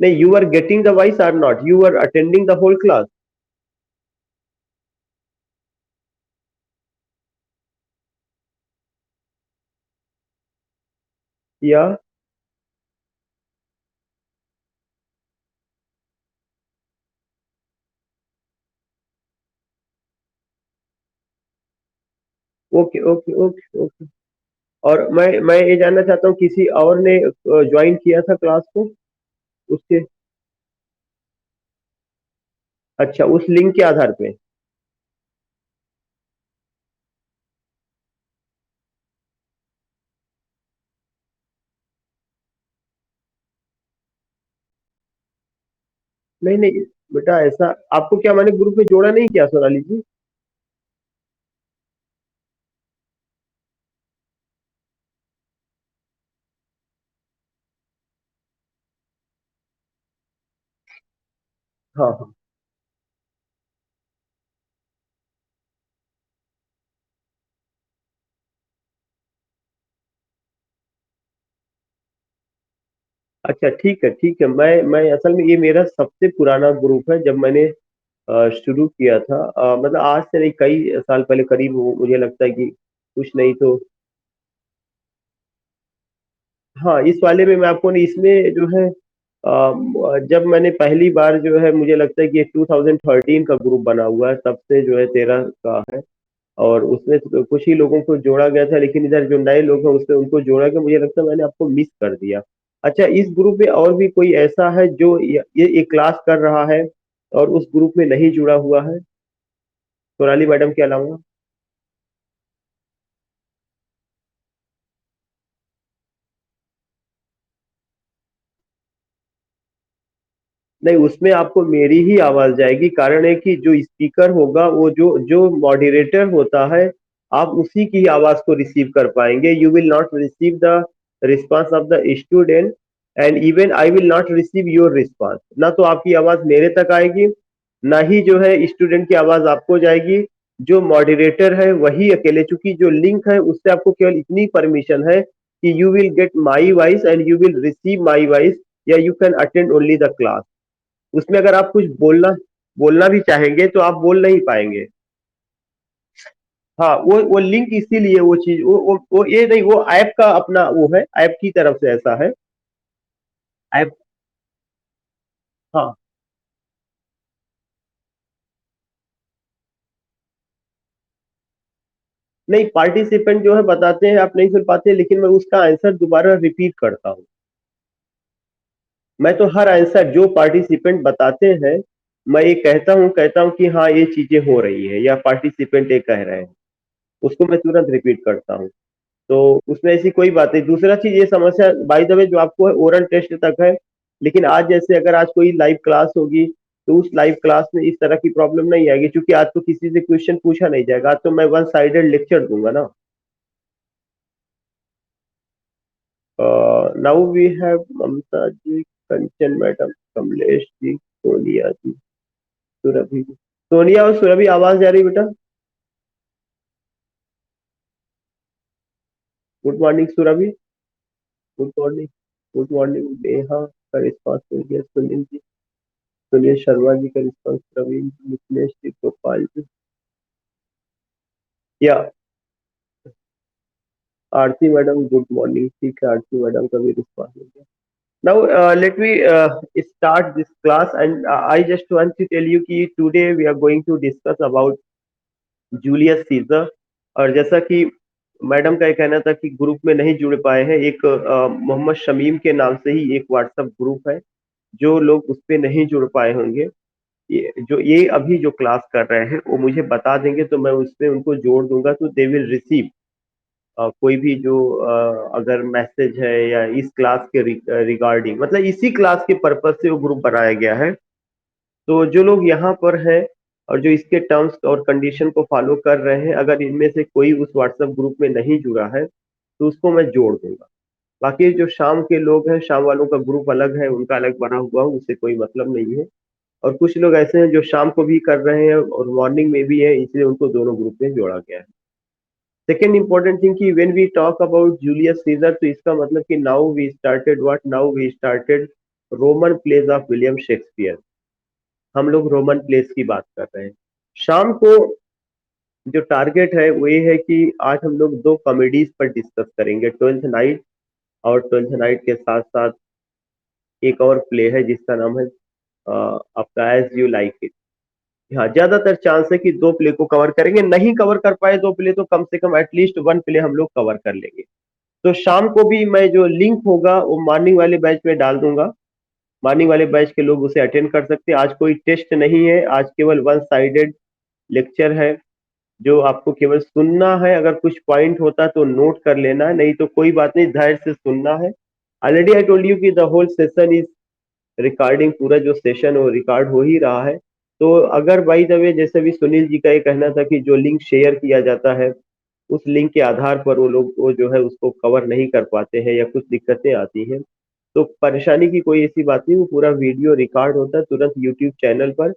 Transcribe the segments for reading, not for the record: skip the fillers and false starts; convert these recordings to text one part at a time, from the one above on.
नहीं, you are getting the voice or not? You are attending the whole class? Yeah. Okay okay okay okay. और मैं ये जानना चाहता हूँ, किसी और ने ज्वाइन किया था क्लास को उसके? अच्छा, उस लिंक के आधार पे? नहीं नहीं बेटा, ऐसा आपको क्या मैंने ग्रुप में जोड़ा नहीं किया सोनाली जी? हाँ हाँ। अच्छा ठीक है ठीक है। मैं असल में ये मेरा सबसे पुराना ग्रुप है। जब मैंने शुरू किया था, मतलब आज से नहीं, कई साल पहले, करीब मुझे लगता है कि कुछ नहीं तो। हाँ, इस वाले में मैं आपको नहीं, इसमें जो है जब मैंने पहली बार जो है, मुझे लगता है कि ये 2013 का ग्रुप बना हुआ है, तब से जो है 13 का है। और उसमें तो कुछ ही लोगों को जोड़ा गया था, लेकिन इधर जो नए लोग हैं उसमें उनको जोड़ा गया, मुझे लगता है मैंने आपको मिस कर दिया। अच्छा, इस ग्रुप में और भी कोई ऐसा है जो ये क्लास कर रहा है और उस ग्रुप में नहीं जुड़ा हुआ है, सोनाली मैडम के अलावा? नहीं, उसमें आपको मेरी ही आवाज जाएगी। कारण है कि जो स्पीकर होगा, वो जो जो मॉडरेटर होता है, आप उसी की ही आवाज को रिसीव कर पाएंगे। You will not receive the response of the student, and even I will not receive your response. ना तो आपकी आवाज मेरे तक आएगी, ना ही जो है स्टूडेंट की आवाज आपको जाएगी। जो मॉडरेटर है वही अकेले, चूंकि जो लिंक है उससे आपको केवल इतनी परमिशन है कि you will get my voice and you will receive my voice, या you can attend only the class. उसमें अगर आप कुछ बोलना बोलना भी चाहेंगे तो आप बोल नहीं पाएंगे। हाँ, वो लिंक इसीलिए, वो चीज, वो ये नहीं, वो ऐप का अपना वो है, ऐप की तरफ से ऐसा है। ऐप। हाँ। नहीं, पार्टिसिपेंट जो है बताते हैं, आप नहीं सुन पाते, लेकिन मैं उसका आंसर दोबारा रिपीट करता हूँ। मैं तो हर आंसर जो पार्टिसिपेंट बताते हैं, मैं ये कहता हूँ कि हाँ ये चीजें हो रही है, या पार्टिसिपेंट ये कह रहे हैं, उसको मैं तुरंत रिपीट करता हूँ। तो उसमें ऐसी कोई बात नहीं। दूसरा चीज, ये समस्या बाय द वे जो आपको है ओरल टेस्ट तक है, लेकिन आज जैसे अगर आज कोई लाइव क्लास होगी, तो उस लाइव क्लास में इस तरह की प्रॉब्लम नहीं आएगी, क्योंकि आज तो किसी से क्वेश्चन पूछा नहीं जाएगा, आज तो मैं वन साइडेड लेक्चर दूंगा ना। Now we have Mamta ji, Kanchan madam, Kamlesh ji, Sonia ji, Surbhi ji. Sonia और सुरभि, आवाज जा रही बेटा? Good morning Surbhi. Good morning. Good morning Neha का रिस्पॉन्स मिल गया, सुनील जी, सुनील शर्मा जी का रिस्पॉन्स, प्रवीण जी, मिथिलेश जी, गोपाल जी, या आरती मैडम, गुड मॉर्निंग। ठीक है, आरती मैडम का भी रिस्पॉन्स मिल गया। Now let me start this class, and I just want to tell you कि today we are going to discuss about Julius Caesar. और जैसा कि मैडम का ये कहना था कि ग्रुप में नहीं जुड़ पाए हैं, एक मोहम्मद शमीम के नाम से ही एक व्हाट्सएप ग्रुप है, जो लोग उस पे नहीं जुड़ पाए होंगे, ये अभी जो क्लास कर रहे हैं वो मुझे बता देंगे, तो मैं उसमें उनको जोड़ दूंगा, तो दे विल रिसीव कोई भी जो अगर मैसेज है या इस क्लास के रिगार्डिंग, मतलब इसी क्लास के पर्पज से वो ग्रुप बनाया गया है। तो जो लोग यहाँ पर हैं और जो इसके टर्म्स और कंडीशन को फॉलो कर रहे हैं, अगर इनमें से कोई उस व्हाट्सएप ग्रुप में नहीं जुड़ा है, तो उसको मैं जोड़ दूंगा। बाकी जो शाम के लोग हैं, शाम वालों का ग्रुप अलग है, उनका अलग बना हुआ है, उससे कोई मतलब नहीं है। और कुछ लोग ऐसे हैं जो शाम को भी कर रहे हैं और मॉर्निंग में भी है, इसलिए उनको दोनों ग्रुप में जोड़ा गया है। सेकेंड इंपॉर्टेंट थिंग कि when we talk about Julius Caesar, तो इसका मतलब कि now we started what, now we started Roman plays of William Shakespeare. हम लोग रोमन प्लेस की बात कर रहे हैं। शाम को जो टारगेट है वो ये है कि आज हम लोग दो कॉमेडीज पर डिस्कस करेंगे, ट्वेल्थ नाइट, और ट्वेल्थ नाइट के साथ साथ एक और प्ले है जिसका नाम है आपका एज यू लाइक इट। हाँ, ज्यादातर चांस है कि दो प्ले को कवर करेंगे, नहीं कवर कर पाए दो प्ले तो कम से कम एटलीस्ट वन प्ले हम लोग कवर कर लेंगे। तो शाम को भी मैं जो लिंक होगा वो मॉर्निंग वाले बैच में डाल दूंगा। मॉर्निंग वाले बैच के लोग उसे अटेंड कर सकते हैं। आज कोई टेस्ट नहीं है, आज केवल वन साइडेड लेक्चर है जो आपको केवल सुनना है। अगर कुछ पॉइंट होता तो नोट कर लेना है, नहीं तो कोई बात नहीं, धैर्य से सुनना है। ऑलरेडी आई टोल्ड यू कि the whole session is recording, पूरा जो सेशन वो रिकॉर्ड हो ही रहा है। तो अगर बाई द वे जैसे भी सुनील जी का ये कहना था कि जो लिंक शेयर किया जाता है उस लिंक के आधार पर वो लोग वो जो है उसको कवर नहीं कर पाते हैं या कुछ दिक्कतें आती हैं, तो परेशानी की कोई ऐसी बात नहीं। वो पूरा वीडियो रिकॉर्ड होता है तुरंत यूट्यूब चैनल पर,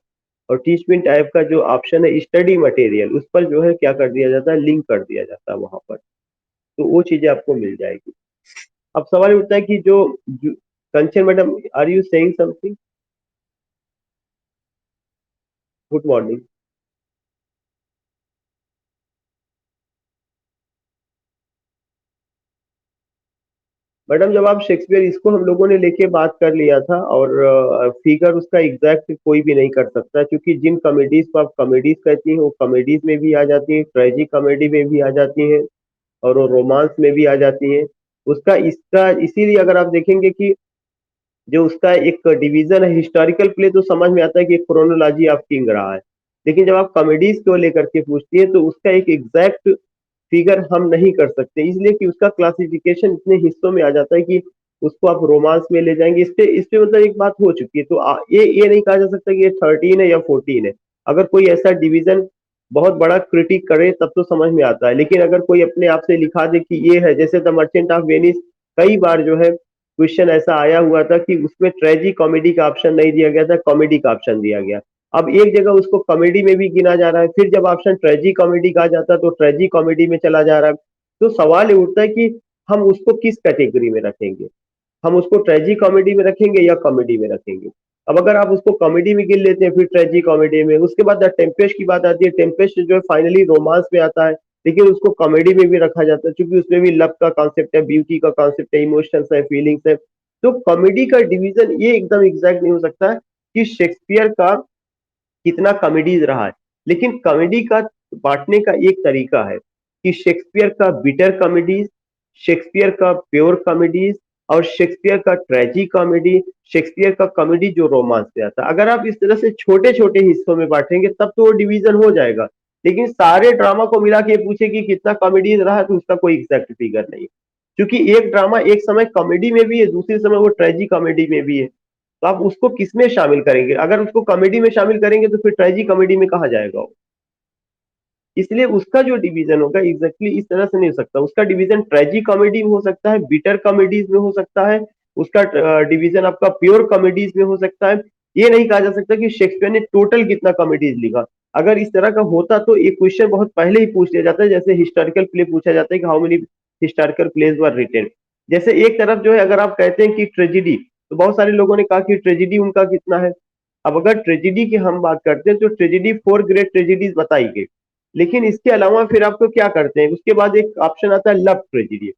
और टीचमेंट ऐप का जो ऑप्शन है स्टडी मटेरियल, उस पर जो है क्या कर दिया जाता है, लिंक कर दिया जाता है वहां पर। तो वो चीजें आपको मिल जाएगी। अब सवाल उठता है कि Kanchan madam, are you saying something? Good morning madam. जब आप शेक्सपियर इसको हम लोगों ने लेके बात कर लिया था, और फिगर उसका एग्जैक्ट कोई भी नहीं कर सकता, क्योंकि जिन कॉमेडीज को आप कॉमेडीज कहती हैं वो कॉमेडीज में भी आ जाती है, ट्रेजिक कॉमेडी में भी आ जाती है, और वो रोमांस में भी आ जाती है। उसका इसका इसीलिए अगर आप देखेंगे कि जो उसका एक डिवीजन है हिस्टोरिकल प्ले, तो समझ में आता है कि क्रोनोलॉजी ऑफ किंग रहा है। लेकिन जब आप कॉमेडीज को लेकर के पूछती है तो उसका एक एग्जैक्ट फिगर हम नहीं कर सकते, इसलिए कि उसका क्लासिफिकेशन इतने हिस्सों में आ जाता है कि उसको आप रोमांस में ले जाएंगे। इस पे मतलब एक बात हो चुकी है, तो ये नहीं कहा जा सकता कि ये 13 है या 14 है। अगर कोई ऐसा डिवीजन बहुत बड़ा क्रिटिक करे तब तो समझ में आता है, लेकिन अगर कोई अपने आप से लिखा दे कि ये है, जैसे द मर्चेंट ऑफ वेनिस, कई बार जो है क्वेश्चन ऐसा आया हुआ था कि उसमें ट्रेजी कॉमेडी का ऑप्शन नहीं दिया गया था, कॉमेडी का ऑप्शन दिया गया। अब एक जगह उसको कॉमेडी में भी गिना जा रहा है, फिर जब ऑप्शन ट्रेजी कॉमेडी का आ जाता है तो ट्रेजी कॉमेडी में चला जा रहा है। तो सवाल ये उठता है कि हम उसको किस कैटेगरी में रखेंगे, हम उसको ट्रेजी कॉमेडी में रखेंगे या कॉमेडी में रखेंगे। अब अगर आप उसको कॉमेडी में गिन लेते हैं फिर ट्रेजी कॉमेडी में, उसके बाद द टेम्पेस्ट की बात आती है, टेम्पेस्ट जो है फाइनली रोमांस में आता है, लेकिन उसको कॉमेडी में भी रखा जाता है क्योंकि उसमें भी लव का कॉन्सेप्ट है, ब्यूटी का कॉन्सेप्ट है, इमोशंस है, फीलिंग्स है। तो कॉमेडी का डिवीजन ये एकदम एग्जैक्ट नहीं हो सकता है कि शेक्सपियर का कितना कॉमेडीज रहा है। लेकिन कॉमेडी का बांटने का एक तरीका है कि शेक्सपियर का बिटर कॉमेडीज, शेक्सपियर का प्योर कॉमेडीज, और शेक्सपियर का ट्रेजी कॉमेडी, शेक्सपियर का कॉमेडी जो रोमांस से आता है। अगर आप इस तरह से छोटे छोटे हिस्सों में बांटेंगे तब तो वो डिवीजन हो जाएगा। लेकिन सारे ड्रामा को मिला के पूछे कि कितना कॉमेडीज रहा तो उसका कोई एग्जैक्ट फिगर नहीं है, क्योंकि एक ड्रामा एक समय कॉमेडी में भी है, दूसरे समय वो ट्रेजी कॉमेडी में भी है। तो आप उसको किसमें शामिल करेंगे? अगर उसको कॉमेडी में शामिल करेंगे तो फिर ट्रेजी कॉमेडी में कहा जाएगा वो। इसलिए उसका जो डिवीजन होगा एग्जैक्टली इस तरह से नहीं हो सकता। उसका डिवीजन ट्रेजी कॉमेडी में हो सकता है, बिटर कॉमेडीज में हो सकता है, उसका डिवीजन आपका प्योर कॉमेडीज में हो सकता है। ये नहीं कहा जा सकता कि शेक्सपियर ने टोटल कितना कॉमेडीज लिखा। अगर इस तरह का होता तो एक क्वेश्चन बहुत पहले ही पूछ लिया जाता है, जैसे हिस्टोरिकल प्ले पूछा जाता है कि how many historical plays were written. जैसे एक तरफ जो है अगर आप कहते हैं कि ट्रेजिडी, तो बहुत सारे लोगों ने कहा कि ट्रेजिडी उनका कितना है। अब अगर ट्रेजिडी की हम बात करते हैं तो ट्रेजिडी 4 ग्रेट ट्रेजिडीज बताई गई, लेकिन इसके अलावा फिर आपको क्या करते हैं, उसके बाद एक ऑप्शन आता है लव ट्रेजिडी,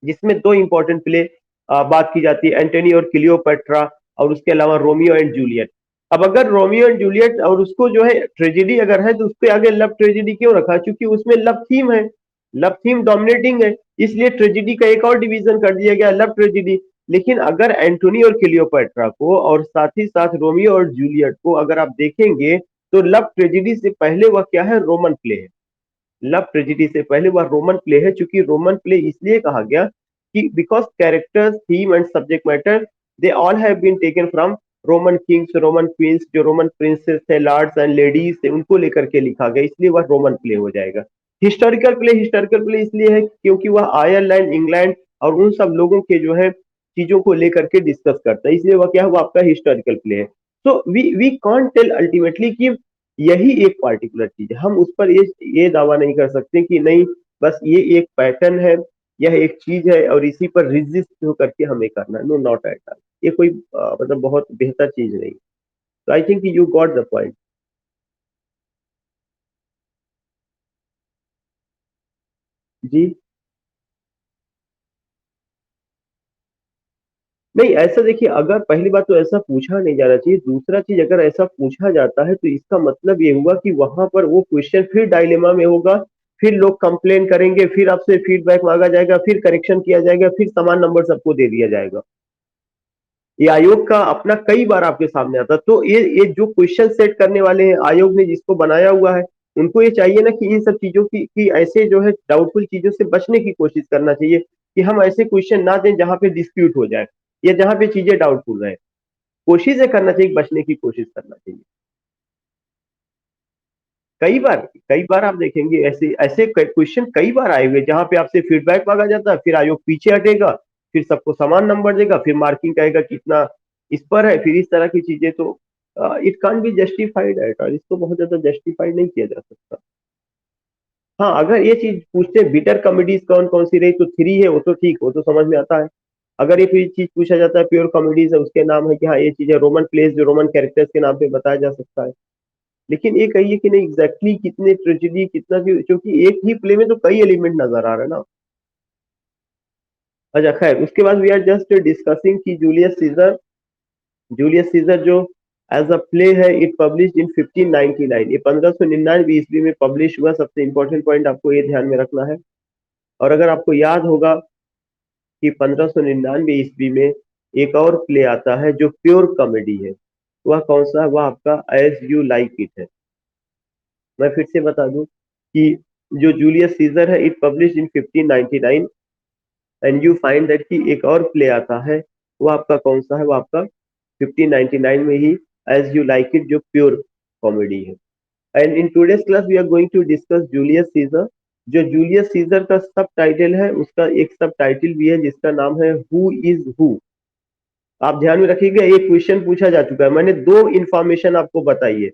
जिसमें दो इंपॉर्टेंट प्ले बात की जाती है, एंटनी और क्लियोपेट्रा, और उसके अलावा रोमियो एंड जूलियट। अब अगर रोमियो एंड जूलियट और उसको जो है ट्रेजिडी अगर है तो उसके आगे लव ट्रेजिडी क्यों रखा? क्योंकि उसमें लव थीम है, लव थीम डोमिनेटिंग है, इसलिए ट्रेजिडी का एक और डिवीजन कर दिया गया, लव ट्रेजिडी। लेकिन अगर एंटोनी और क्लियोपेट्रा को और साथ ही साथ रोमियो और जूलियट को अगर आप देखेंगे तो लव ट्रेजिडी से पहले वह क्या है, रोमन प्ले है। लव ट्रेजिडी से पहले वह रोमन प्ले है, चूंकि रोमन प्ले इसलिए कहा गया कि because characters, theme and subject matter they all have been taken from Roman kings, Roman queens, जो रोमन प्रिंसेस थे, लॉर्ड्स एंड लेडीज थे, उनको लेकर के लिखा गया, इसलिए वह रोमन प्ले हो जाएगा। हिस्टोरिकल प्ले इसलिए है क्योंकि वह आयरलैंड, इंग्लैंड और उन सब लोगों के जो है चीजों को लेकर के डिस्कस करता है, इसलिए वह क्या है, वो आपका हिस्टोरिकल प्ले है। तो वी कांट टेल अल्टीमेटली कि यही एक पार्टिकुलर चीज है, हम उस पर ये दावा नहीं कर सकते कि नहीं बस ये एक पैटर्न है, यह एक चीज है और इसी पर रिजिस्ट होकर के हमें करना, नो नॉट एट ऑल। ये कोई मतलब बहुत बेहतर चीज नहीं। तो I think you got the point. जी। नहीं, ऐसा देखिए, अगर पहली बात तो ऐसा पूछा नहीं जाना चाहिए। दूसरा चीज, अगर ऐसा पूछा जाता है तो इसका मतलब ये हुआ कि वहां पर वो क्वेश्चन फिर डायलेमा में होगा। फिर लोग कंप्लेन करेंगे, फिर आपसे फीडबैक मांगा जाएगा, फिर करेक्शन किया जाएगा, फिर समान नंबर सबको दे दिया जाएगा। ये आयोग का अपना कई बार आपके सामने आता है। तो ये जो क्वेश्चन सेट करने वाले हैं, आयोग ने जिसको बनाया हुआ है, उनको ये चाहिए ना कि इन सब चीजों की ऐसे जो है डाउटफुल चीजों से बचने की कोशिश करना चाहिए, कि हम ऐसे क्वेश्चन ना दें जहां पे डिस्प्यूट हो जाए या जहां पे चीजें डाउटफुल रहे। कोशिश ये करना चाहिए, बचने की कोशिश करना चाहिए। कई बार आप देखेंगे ऐसे ऐसे क्वेश्चन कई बार आए हुए जहां पे आपसे फीडबैक मांगा जाता है, फिर आयोग पीछे हटेगा, फिर सबको समान नंबर देगा, फिर मार्किंग कहेगा कितना इस पर है, फिर इस तरह की चीजें। तो it can't be justified at all, इसको बहुत ज्यादा जस्टिफाइड नहीं किया जा सकता। हाँ, अगर ये चीज पूछते हैं बिटर कॉमेडीज कौन कौन सी रही, तो थ्री है, वो तो ठीक, वो तो समझ में आता है। अगर ये फिर चीज पूछा जाता है प्योर कॉमेडीज है, उसके नाम है कि हाँ ये चीज है रोमन प्लेस, जो रोमन कैरेक्टर्स के नाम पे बताया जा सकता है। लेकिन ये कहिए कि नहीं एग्जैक्टली कितने ट्रेजेडी कितना क्योंकि एक ही प्ले में तो कई एलिमेंट नजर आ रहे हैं ना। अच्छा खैर, उसके बाद वी आर जस्ट डिस्कसिंग कि जूलियस सीजर जो एज अ प्ले है, इट पब्लिश इन 1599, ये 1599 ईस्वी में पब्लिश हुआ। सबसे इंपॉर्टेंट पॉइंट आपको ये ध्यान में रखना है। और अगर आपको याद होगा कि 1599 ईस्वी में एक और प्ले आता है जो प्योर कॉमेडी है, वह कौन सा है? वह आपका एज यू लाइक इट है। मैं फिर से बता दूं कि जो जूलियस सीजर है, it publish in 1599, and you find that कि एक और प्ले आता है, वो आपका कौन सा है? वो आपका 1599 में ही एज यू लाइक इट, जो प्योर कॉमेडी है। And in today's class we are going to discuss Julius Caesar. जो जूलियस सीजर का सब टाइटल है, उसका एक सब टाइटल भी है जिसका नाम है हु इज हु। आप ध्यान में रखिएगा, ये क्वेश्चन पूछा जा चुका है। मैंने दो इंफॉर्मेशन आपको बताई है।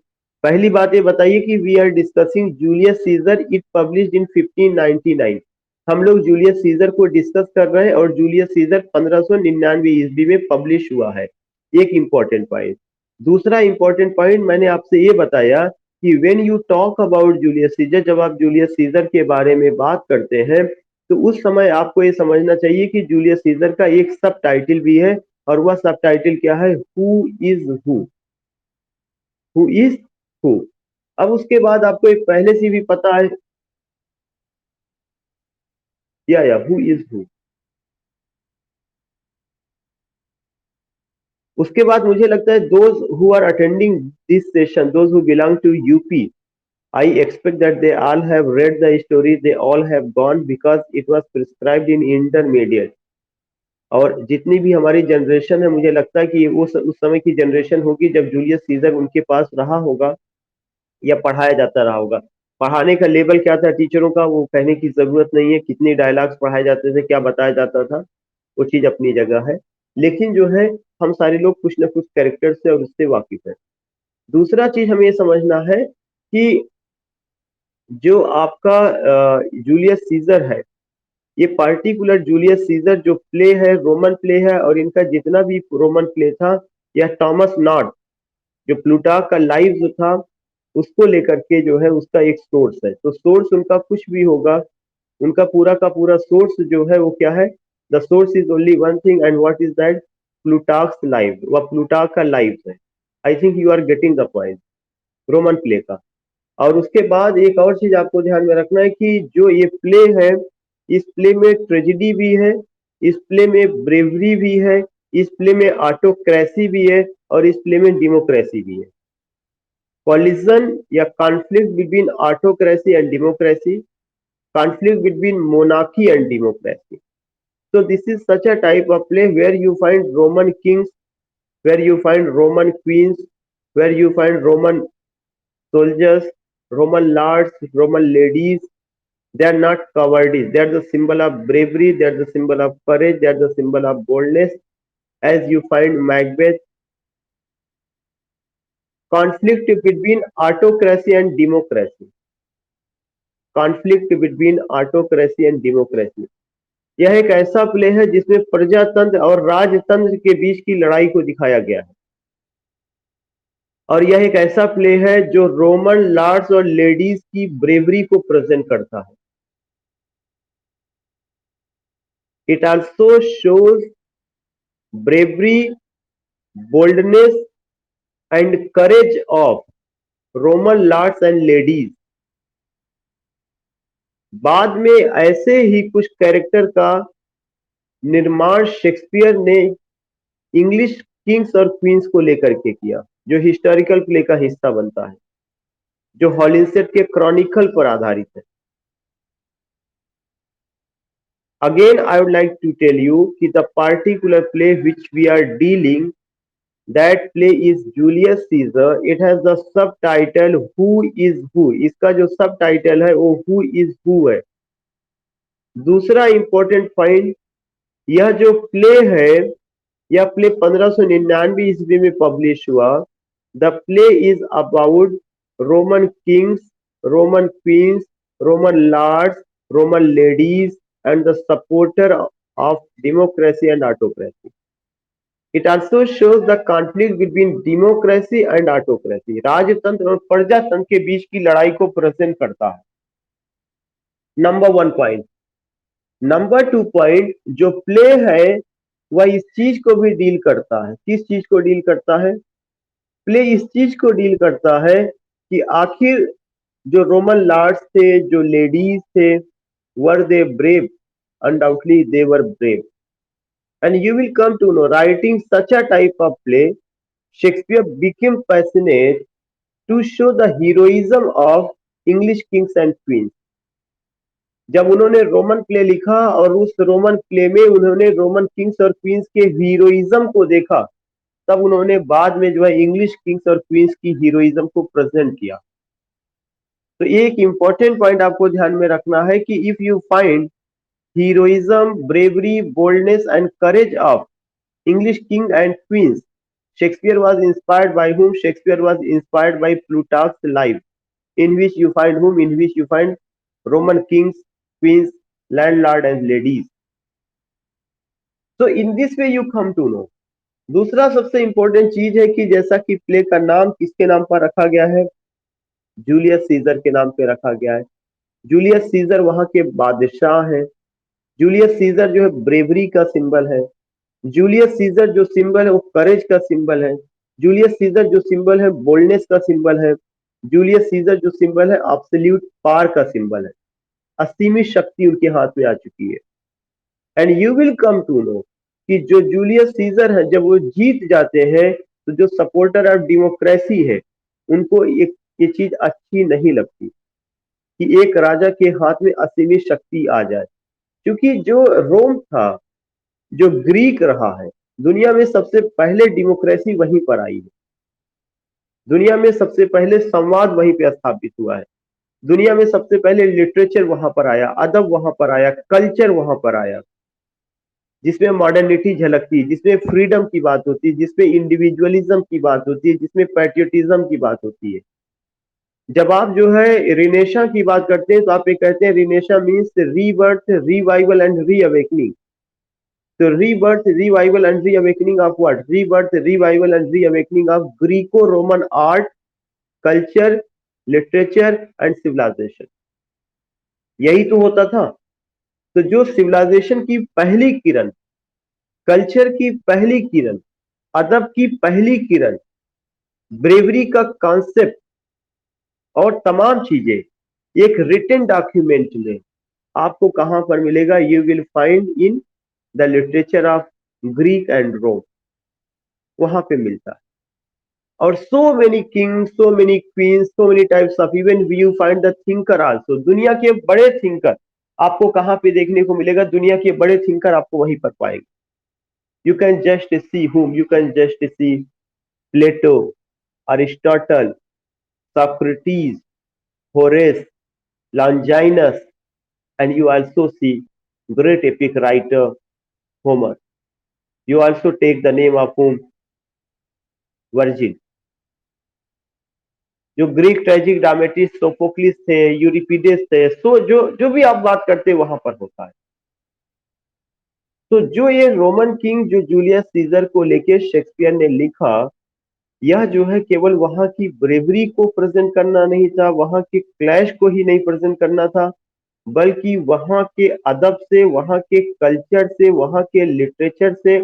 पहली बात ये बताइए कि we are discussing Julius Caesar, it published in 1599। हम लोग जूलियस सीजर को डिस्कस कर रहे हैं, और जूलियस सीजर 1599 ईस्वी में पब्लिश हुआ है। एक इंपॉर्टेंट पॉइंट। दूसरा इंपॉर्टेंट पॉइंट, मैंने आपसे ये बताया कि when you talk about Julius scissor, जब आप जूलियस सीजर के बारे में बात करते हैं, तो उस समय आपको ये समझना चाहिए कि जूलियस सीजर का एक सब टाइटल भी है, और वह सब टाइटल क्या है? Who is who. Who is who. अब उसके बाद आपको एक पहले से भी पता है, या हु इज हु। उसके बाद मुझे लगता है those who are attending this session, those who belong to UP, I expect that they all have read the story, they all have gone because it was prescribed in intermediate। और जितनी भी हमारी generation है, मुझे लगता है कि वो उस समय की जनरेशन होगी जब जूलियस सीजर उनके पास रहा होगा या पढ़ाया जाता रहा होगा। पढ़ाने का लेवल क्या था टीचरों का, वो कहने की जरूरत नहीं है। कितने डायलॉग्स पढ़ाए जाते थे, क्या बताया जाता था, वो चीज अपनी जगह है। लेकिन जो है, हम सारे लोग कुछ ना कुछ कैरेक्टर से और उससे वाकिफ है। दूसरा चीज हमें ये समझना है कि जो आपका जूलियस सीजर है, ये पार्टिकुलर जूलियस सीजर जो प्ले है, रोमन प्ले है, और इनका जितना भी रोमन प्ले था, यह टॉमस नॉट, जो प्लूटार्क का लाइव जो था, उसको लेकर के जो है उसका एक सोर्स है। तो सोर्स उनका कुछ भी होगा, उनका पूरा का पूरा सोर्स जो है वो क्या है? The source is only one thing, and what is that? Plutarch's live, वह प्लूटार्क का लाइव है। I think you are getting the point, Roman play का। और उसके बाद एक और चीज आपको ध्यान में रखना है कि जो ये प्ले है, इस प्ले में ट्रेजिडी भी है, इस प्ले में ब्रेवरी भी है, इस प्ले में ऑटोक्रेसी भी है, और इस प्ले में डेमोक्रेसी भी है। कॉलिजन या conflict between autocracy and democracy, conflict between monarchy and democracy. So this is such a type of play where you find Roman kings, where you find Roman queens, where you find Roman soldiers, Roman lords, Roman ladies. They are not cowardice. They are the symbol of bravery. They are the symbol of courage. They are the symbol of boldness. As you find Macbeth, conflict between autocracy and democracy. Conflict between autocracy and democracy. यह एक ऐसा play है जिसमें प्रजातंत्र और राजतंत्र के बीच की लड़ाई को दिखाया गया है, और यह एक ऐसा प्ले है जो रोमन लॉर्ड्स और लेडीज की ब्रेवरी को प्रेजेंट करता है। It also shows bravery, boldness and courage of Roman lords and ladies. बाद में ऐसे ही कुछ कैरेक्टर का निर्माण शेक्सपियर ने इंग्लिश किंग्स और क्वींस को लेकर के किया, जो हिस्टोरिकल प्ले का हिस्सा बनता है, जो हॉलिंसेट के क्रॉनिकल पर आधारित है। Again, I would like to tell you कि the particular play which we are dealing, that play is Julius Caesar. It has the subtitle Who is Who. इसका जो subtitle है वो Who is Who है। दूसरा important point, यह जो play है, यह प्ले 1599 ईस्वी में पब्लिश हुआ। The play is about Roman kings, Roman queens, Roman lords, Roman ladies and the supporter of democracy and autocracy. It also shows the conflict between democracy and autocracy. राजतंत्र और प्रजातंत्र के बीच की लड़ाई को प्रेजेंट करता है। Number 1 point. नंबर 2 पॉइंट, जो प्ले है वह इस चीज को भी डील करता है। किस चीज को डील करता है? प्ले इस चीज को डील करता है कि आखिर जो रोमन लॉर्ड्स थे, जो लेडीज थे, were they brave? Undoubtedly they were brave. And you will come to know, writing such a type of play, Shakespeare became passionate to show the heroism of English kings and queens. जब उन्होंने Roman play लिखा और उस Roman play में उन्होंने Roman Kings और queen's के heroism को देखा, तब उन्होंने बाद में जो है इंग्लिश किंग्स और क्वींस की हीरोइज्म को प्रेजेंट किया। तो एक इंपॉर्टेंट पॉइंट आपको ध्यान में रखना है कि if you find heroism, bravery, boldness and courage of English king and queen's, Shakespeare was inspired by whom? Shakespeare was inspired by Plutarch's Life, in which you find whom? In which you find Roman kings, queens, landlord and ladies. So in this way you come to know. दूसरा सबसे important चीज है कि जैसा कि play का नाम किसके नाम पर रखा गया है? जूलियस सीजर के नाम पे रखा गया है। जूलियस सीजर वहां के बादशाह हैं। जूलियस सीजर जो है ब्रेवरी का सिंबल है। जूलियस सीजर जो सिंबल है वो करेज का सिंबल है। जूलियस सीजर जो सिंबल है बोल्डनेस का सिंबल है। जूलियस सीजर जो सिंबल है एब्सोल्यूट पावर का सिंबल है। असीमित शक्ति उनके हाथ में आ चुकी है। And you will come to know कि जो जूलियस सीजर है, जब वो जीत जाते हैं तो जो सपोर्टर ऑफ डेमोक्रेसी है उनको ये चीज अच्छी नहीं लगती कि एक राजा के हाथ में असीमित शक्ति आ जाए, क्योंकि जो रोम था, जो ग्रीक रहा है, दुनिया में सबसे पहले डेमोक्रेसी वहीं पर आई है। दुनिया में सबसे पहले संवाद वहीं पे स्थापित हुआ है। दुनिया में सबसे पहले लिटरेचर वहां पर आया, अदब वहां पर आया, कल्चर वहां पर आया, जिसमें मॉडर्निटी झलकती है, जिसमें फ्रीडम की बात होती है, जिसमें इंडिविजुअलिज्म की बात होती है, जिसमें पैट्रियटिज्म की बात होती है। जब आप जो है रिनेशा की बात करते हैं तो आप ये कहते हैं renaissance means rebirth, revival and reawakening. तो rebirth, revival and reawakening of what? Rebirth, revival and reawakening of Greco-Roman art, culture, literature and civilization। यही तो होता था। तो जो सिविलाइजेशन की पहली किरण, कल्चर की पहली किरण, अदब की पहली किरण, ब्रेवरी का कॉन्सेप्ट और तमाम चीजें एक रिटन डॉक्यूमेंट में आपको कहां पर मिलेगा? You will find in the literature of Greek and Rome, वहां पे मिलता है। और so many kings, so many queens, so many types of, even you find the thinker also। दुनिया के बड़े थिंकर आपको कहां पे देखने को मिलेगा? दुनिया के बड़े थिंकर आपको वहीं पर पाएंगे। You can just C whom? You can just see Plato, Aristotle, Socrates, Horace, Longinus, and you also see great epic writer Homer। You also take the name of whom? Virgil। जो Greek tragic dramatist Sophocles थे, यूरिपिडेस थे, सो जो जो भी आप बात करते हैं वहां पर होता है। तो जो ये रोमन किंग जो जूलियस सीजर को लेके शेक्सपियर ने लिखा, यह जो है केवल वहां की ब्रेवरी को प्रेजेंट करना नहीं था, वहां के क्लैश को ही नहीं प्रेजेंट करना था, बल्कि वहां के अदब से, वहां के कल्चर से, वहां के लिटरेचर से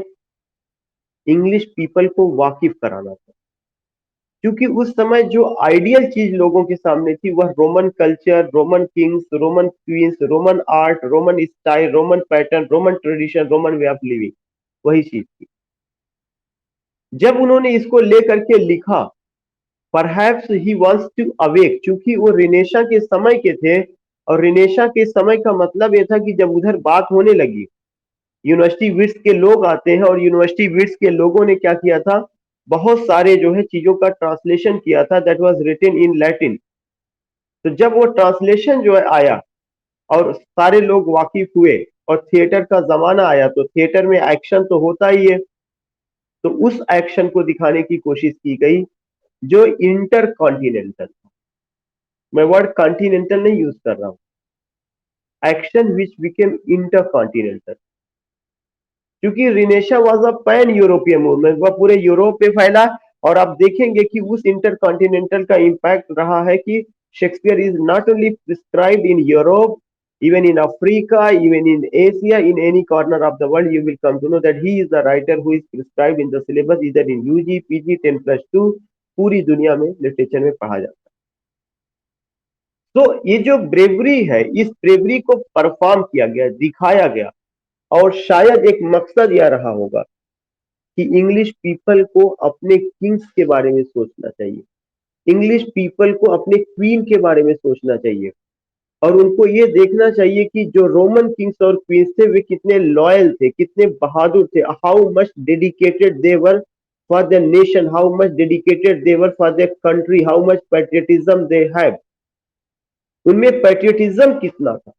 इंग्लिश पीपल को वाकिफ कराना था। क्योंकि उस समय जो आइडियल चीज लोगों के सामने थी वह Roman culture, Roman kings, Roman queens, Roman art, Roman style, Roman pattern, Roman tradition, Roman way of living, वही चीज थी। जब उन्होंने इसको लेकर के लिखा, perhaps he wants to awake, क्योंकि वो रिनेशा के समय के थे, और रिनेशा के समय का मतलब ये था कि जब उधर बात होने लगी, यूनिवर्सिटी विट्स के लोग आते हैं, और यूनिवर्सिटी विट्स के लोगों ने क्या किया था, बहुत सारे जो है चीजों का ट्रांसलेशन किया था, that was written in Latin. तो जब वो ट्रांसलेशन जो है आया और सारे लोग वाकिफ हुए, और थिएटर का जमाना आया, तो थिएटर में एक्शन तो होता ही है, तो उस एक्शन को दिखाने की कोशिश की गई जो इंटर कॉन्टिनेंटल, मैं वर्ड कॉन्टिनेंटल नहीं यूज कर रहा हूं, action which became intercontinental. क्योंकि renaissance was a pan European movement, वह पूरे यूरोप पे फैला, और आप देखेंगे कि उस इंटरकॉन्टिनेंटल का इंपैक्ट रहा है कि Shakespeare is not only prescribed in Europe, even in Africa, even in Asia, in any corner of the world, you will come to know that he is the writer who is prescribed in the syllabus either in UG, PG, 10+2, पूरी दुनिया में literature में पढ़ा जाता है। तो ये जो ब्रेवरी है, इस ब्रेवरी को परफॉर्म किया गया, दिखाया गया, और शायद एक मकसद यह रहा होगा कि इंग्लिश पीपल को अपने किंग्स के बारे में सोचना चाहिए, इंग्लिश पीपल को अपने क्वीन के बारे में सोचना चाहिए, और उनको ये देखना चाहिए कि जो रोमन किंग्स और क्वींस थे वे कितने लॉयल थे, कितने बहादुर थे, how much dedicated they were for the nation, how much dedicated they were for the country, how much patriotism they have, उनमें पैट्रियटिज्म कितना था,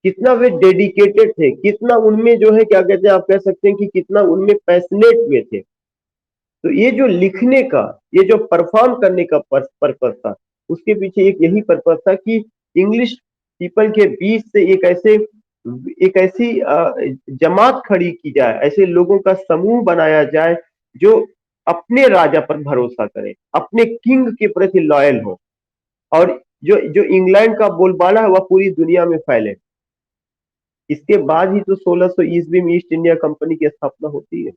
कितना वे डेडिकेटेड थे, कितना उनमें जो है क्या कहते हैं, आप कह सकते हैं कि कितना उनमें पैशनेट वे थे। तो ये जो लिखने का, ये जो परफॉर्म करने का पर्पस था, उसके पीछे एक यही पर्पस था कि इंग्लिश पीपल के बीच से एक ऐसी जमात खड़ी की जाए, ऐसे लोगों का समूह बनाया जाए जो अपने राजा पर भरोसा करे, अपने किंग के प्रति लॉयल हो, और जो जो इंग्लैंड का बोलबाला है वह पूरी दुनिया में फैले। इसके बाद ही तो 1600 ईस्वी में ईस्ट इंडिया कंपनी की स्थापना होती है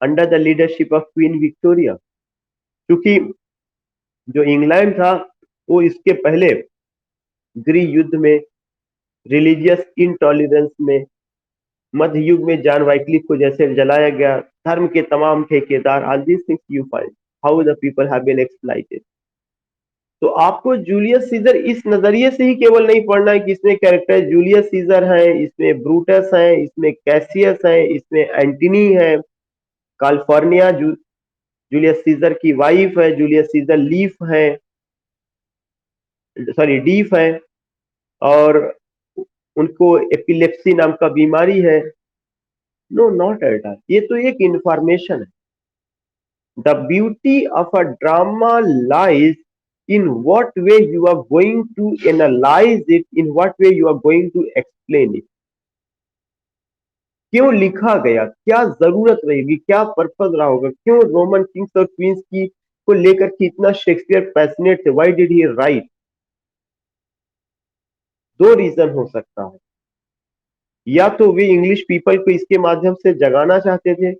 under the leadership of queen Victoria. क्योंकि जो इंग्लैंड था वो इसके पहले गृह युद्ध में, रिलीजियस इंटॉलरेंस में, मध्य युग में जॉन वाइक्लिफ को जैसे जलाया गया, धर्म के तमाम ठेकेदार, all this things you find how the people have been exploited. तो आपको जूलियस सीजर इस नजरिए से ही केवल नहीं पढ़ना है कि इसमें कैरेक्टर जूलियस सीजर है, इसमें ब्रूटस है, इसमें कैसियस है, इसमें एंटनी है, कैलिफोर्निया जूलियस सीजर की वाइफ है, जूलियस सीजर लीफ है, सॉरी डीफ है, और उनको एपिलेप्सी नाम का बीमारी है। नो, नॉट एट ऑल, ये तो एक इंफॉर्मेशन है। The beauty of a drama lies in what way you are going to analyze it, in what way you are going to explain it, क्यों लिखा गया, क्या जरूरत रहेगी, क्या पर्पज रहा होगा, क्यों रोमन किंग्स और क्वींस की को लेकर के इतना शेक्सपियर पैशनेट थे, व्हाई डिड ही राइट। दो रीजन हो सकता है, या तो वे इंग्लिश पीपल को इसके माध्यम से जगाना चाहते थे,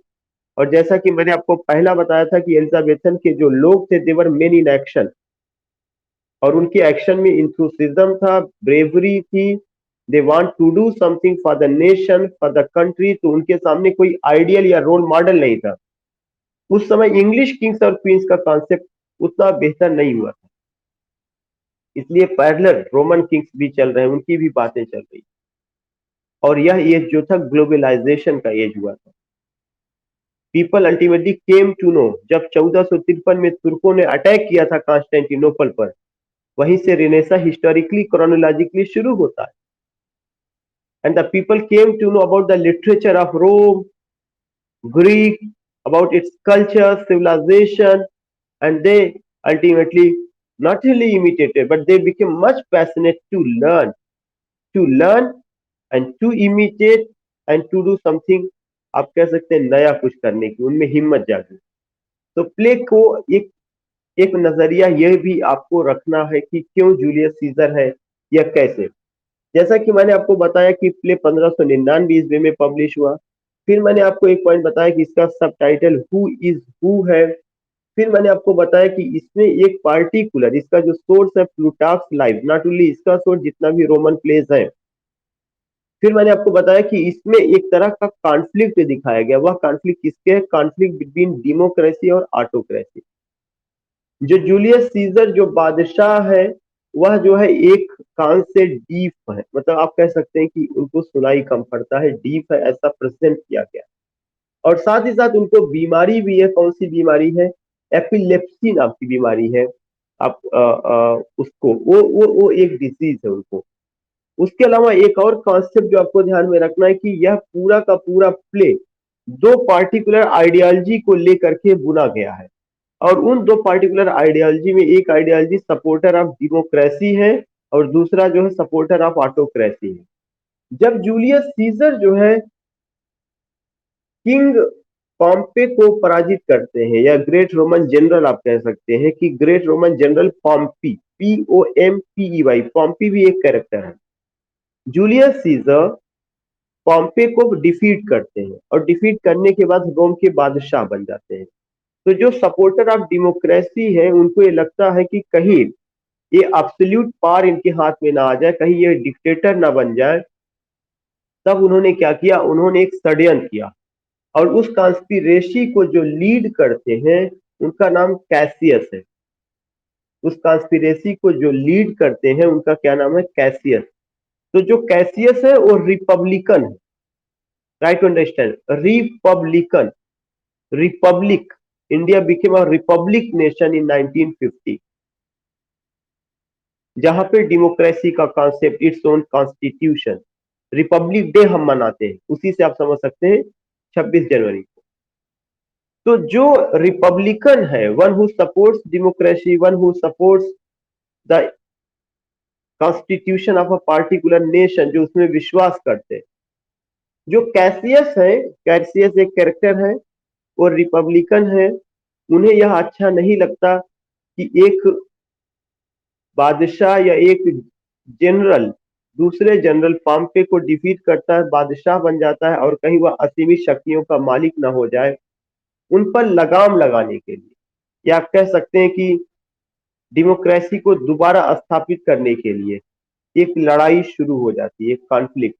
और जैसा कि मैंने आपको पहला बताया था कि एलिजाबेथन के जो लोग थे देवर मेन इन एक्शन, और उनके एक्शन में इंथुसिज्म था, ब्रेवरी थी, they want to do something for the nation, for the country, तो उनके सामने कोई आइडियल या रोल मॉडल नहीं था। उस समय इंग्लिश किंग्स और क्वींस का कॉन्सेप्ट उतना बेहतर नहीं हुआ था, इसलिए पैरेलल रोमन किंग्स भी चल रहे हैं, उनकी भी बातें चल रही, और यह एज जो था ग्लोबलाइजेशन का एज हुआ था। People ultimately came to know, जब 1453 में तुर्कों ने अटैक किया था कॉन्स्टेंटिनोपल पर, वहीं से रिनेसा हिस्टोरिकली क्रोनोलॉजिकली शुरू होता है। And the people came to know about the literature of Rome, Greek, about its culture, civilization, and they ultimately not only imitated, but they became much passionate to learn and to imitate and to do something, आप कह सकते हैं नया कुछ करने की उनमें हिम्मत जागी। तो प्ले को एक एक नजरिया यह भी आपको रखना है कि क्यों जूलियस सीजर है या कैसे। जैसा कि मैंने आपको बताया कि प्ले 1599 ईस्वी में पब्लिश हुआ। फिर मैंने आपको एक पॉइंट बताया कि इसका सब टाइटल हु इज हु है। फिर मैंने आपको बताया कि इसमें एक पार्टिकुलर इसका जो सोर्स है प्लूटार्क्स लाइफ, नॉट ओनली इसका सोर्स, जितना भी रोमन प्लेस है। फिर मैंने आपको बताया कि इसमें एक तरह का कॉन्फ्लिक्ट दिखाया गया। वह कॉन्फ्लिक्ट किसके है? कॉन्फ्लिक्ट बिटवीन डेमोक्रेसी और ऑटोक्रेसी। जो जूलियस सीजर जो बादशाह है, वह जो है एक कान से डीफ है, मतलब आप कह सकते हैं कि उनको सुनाई कम पड़ता है, डीफ है, ऐसा प्रेजेंट किया गया। और साथ ही साथ उनको बीमारी भी है। कौन सी बीमारी है? एपिलेप्सी नाम की बीमारी है। आप उसको वो एक डिजीज है उनको। उसके अलावा एक और कॉन्सेप्ट जो आपको ध्यान में रखना है कि यह पूरा का पूरा प्ले दो पार्टिकुलर आइडियोलॉजी को लेकर के बुना गया है। और उन दो पार्टिकुलर आइडियोलॉजी में एक आइडियोलॉजी सपोर्टर ऑफ डेमोक्रेसी है और दूसरा जो है सपोर्टर ऑफ ऑटोक्रेसी है। जब जूलियस सीजर जो है किंग पॉम्पे को पराजित करते हैं, या ग्रेट रोमन जनरल आप कह सकते हैं कि great Roman general Pompey, POMPEY, Pompey भी एक कैरेक्टर है। जूलियस सीजर पॉम्पे को डिफीट करते हैं और डिफीट करने के बाद रोम के बादशाह बन जाते हैं। तो जो सपोर्टर ऑफ डेमोक्रेसी है उनको ये लगता है कि कहीं ये एब्सोल्यूट पावर इनके हाथ में ना आ जाए, कहीं ये डिक्टेटर ना बन जाए। तब उन्होंने क्या किया? उन्होंने एक षड्यंत्र किया। और उस कॉन्स्पिरेसी को जो लीड करते हैं उनका नाम कैसियस है। उस कॉन्स्पिरेसी को जो लीड करते हैं उनका क्या नाम है? कैसियस। तो जो कैसियस है वो रिपब्लिकन है। Right to understand, republican, republic. India became a republic nation in 1950, जहां पे डेमोक्रेसी का concept, its own constitution. Republic day हम मनाते हैं, उसी से आप समझ सकते हैं 26 जनवरी को। तो जो रिपब्लिकन है, one who supports democracy, one who supports the constitution of a particular nation, जो उसमें विश्वास करते हैं। जो कैसियस है, कैसियस एक कैरेक्टर है, वो रिपब्लिकन है। उन्हें यह अच्छा नहीं लगता कि एक बादशाह या एक जनरल दूसरे जनरल पॉम्पे को डिफीट करता है, बादशाह बन जाता है और कहीं वह असीमित शक्तियों का मालिक न हो जाए। उन पर लगाम लगाने के लिए, या आप कह सकते हैं कि डेमोक्रेसी को दोबारा स्थापित करने के लिए एक लड़ाई शुरू हो जाती है, एक कॉन्फ्लिक्ट।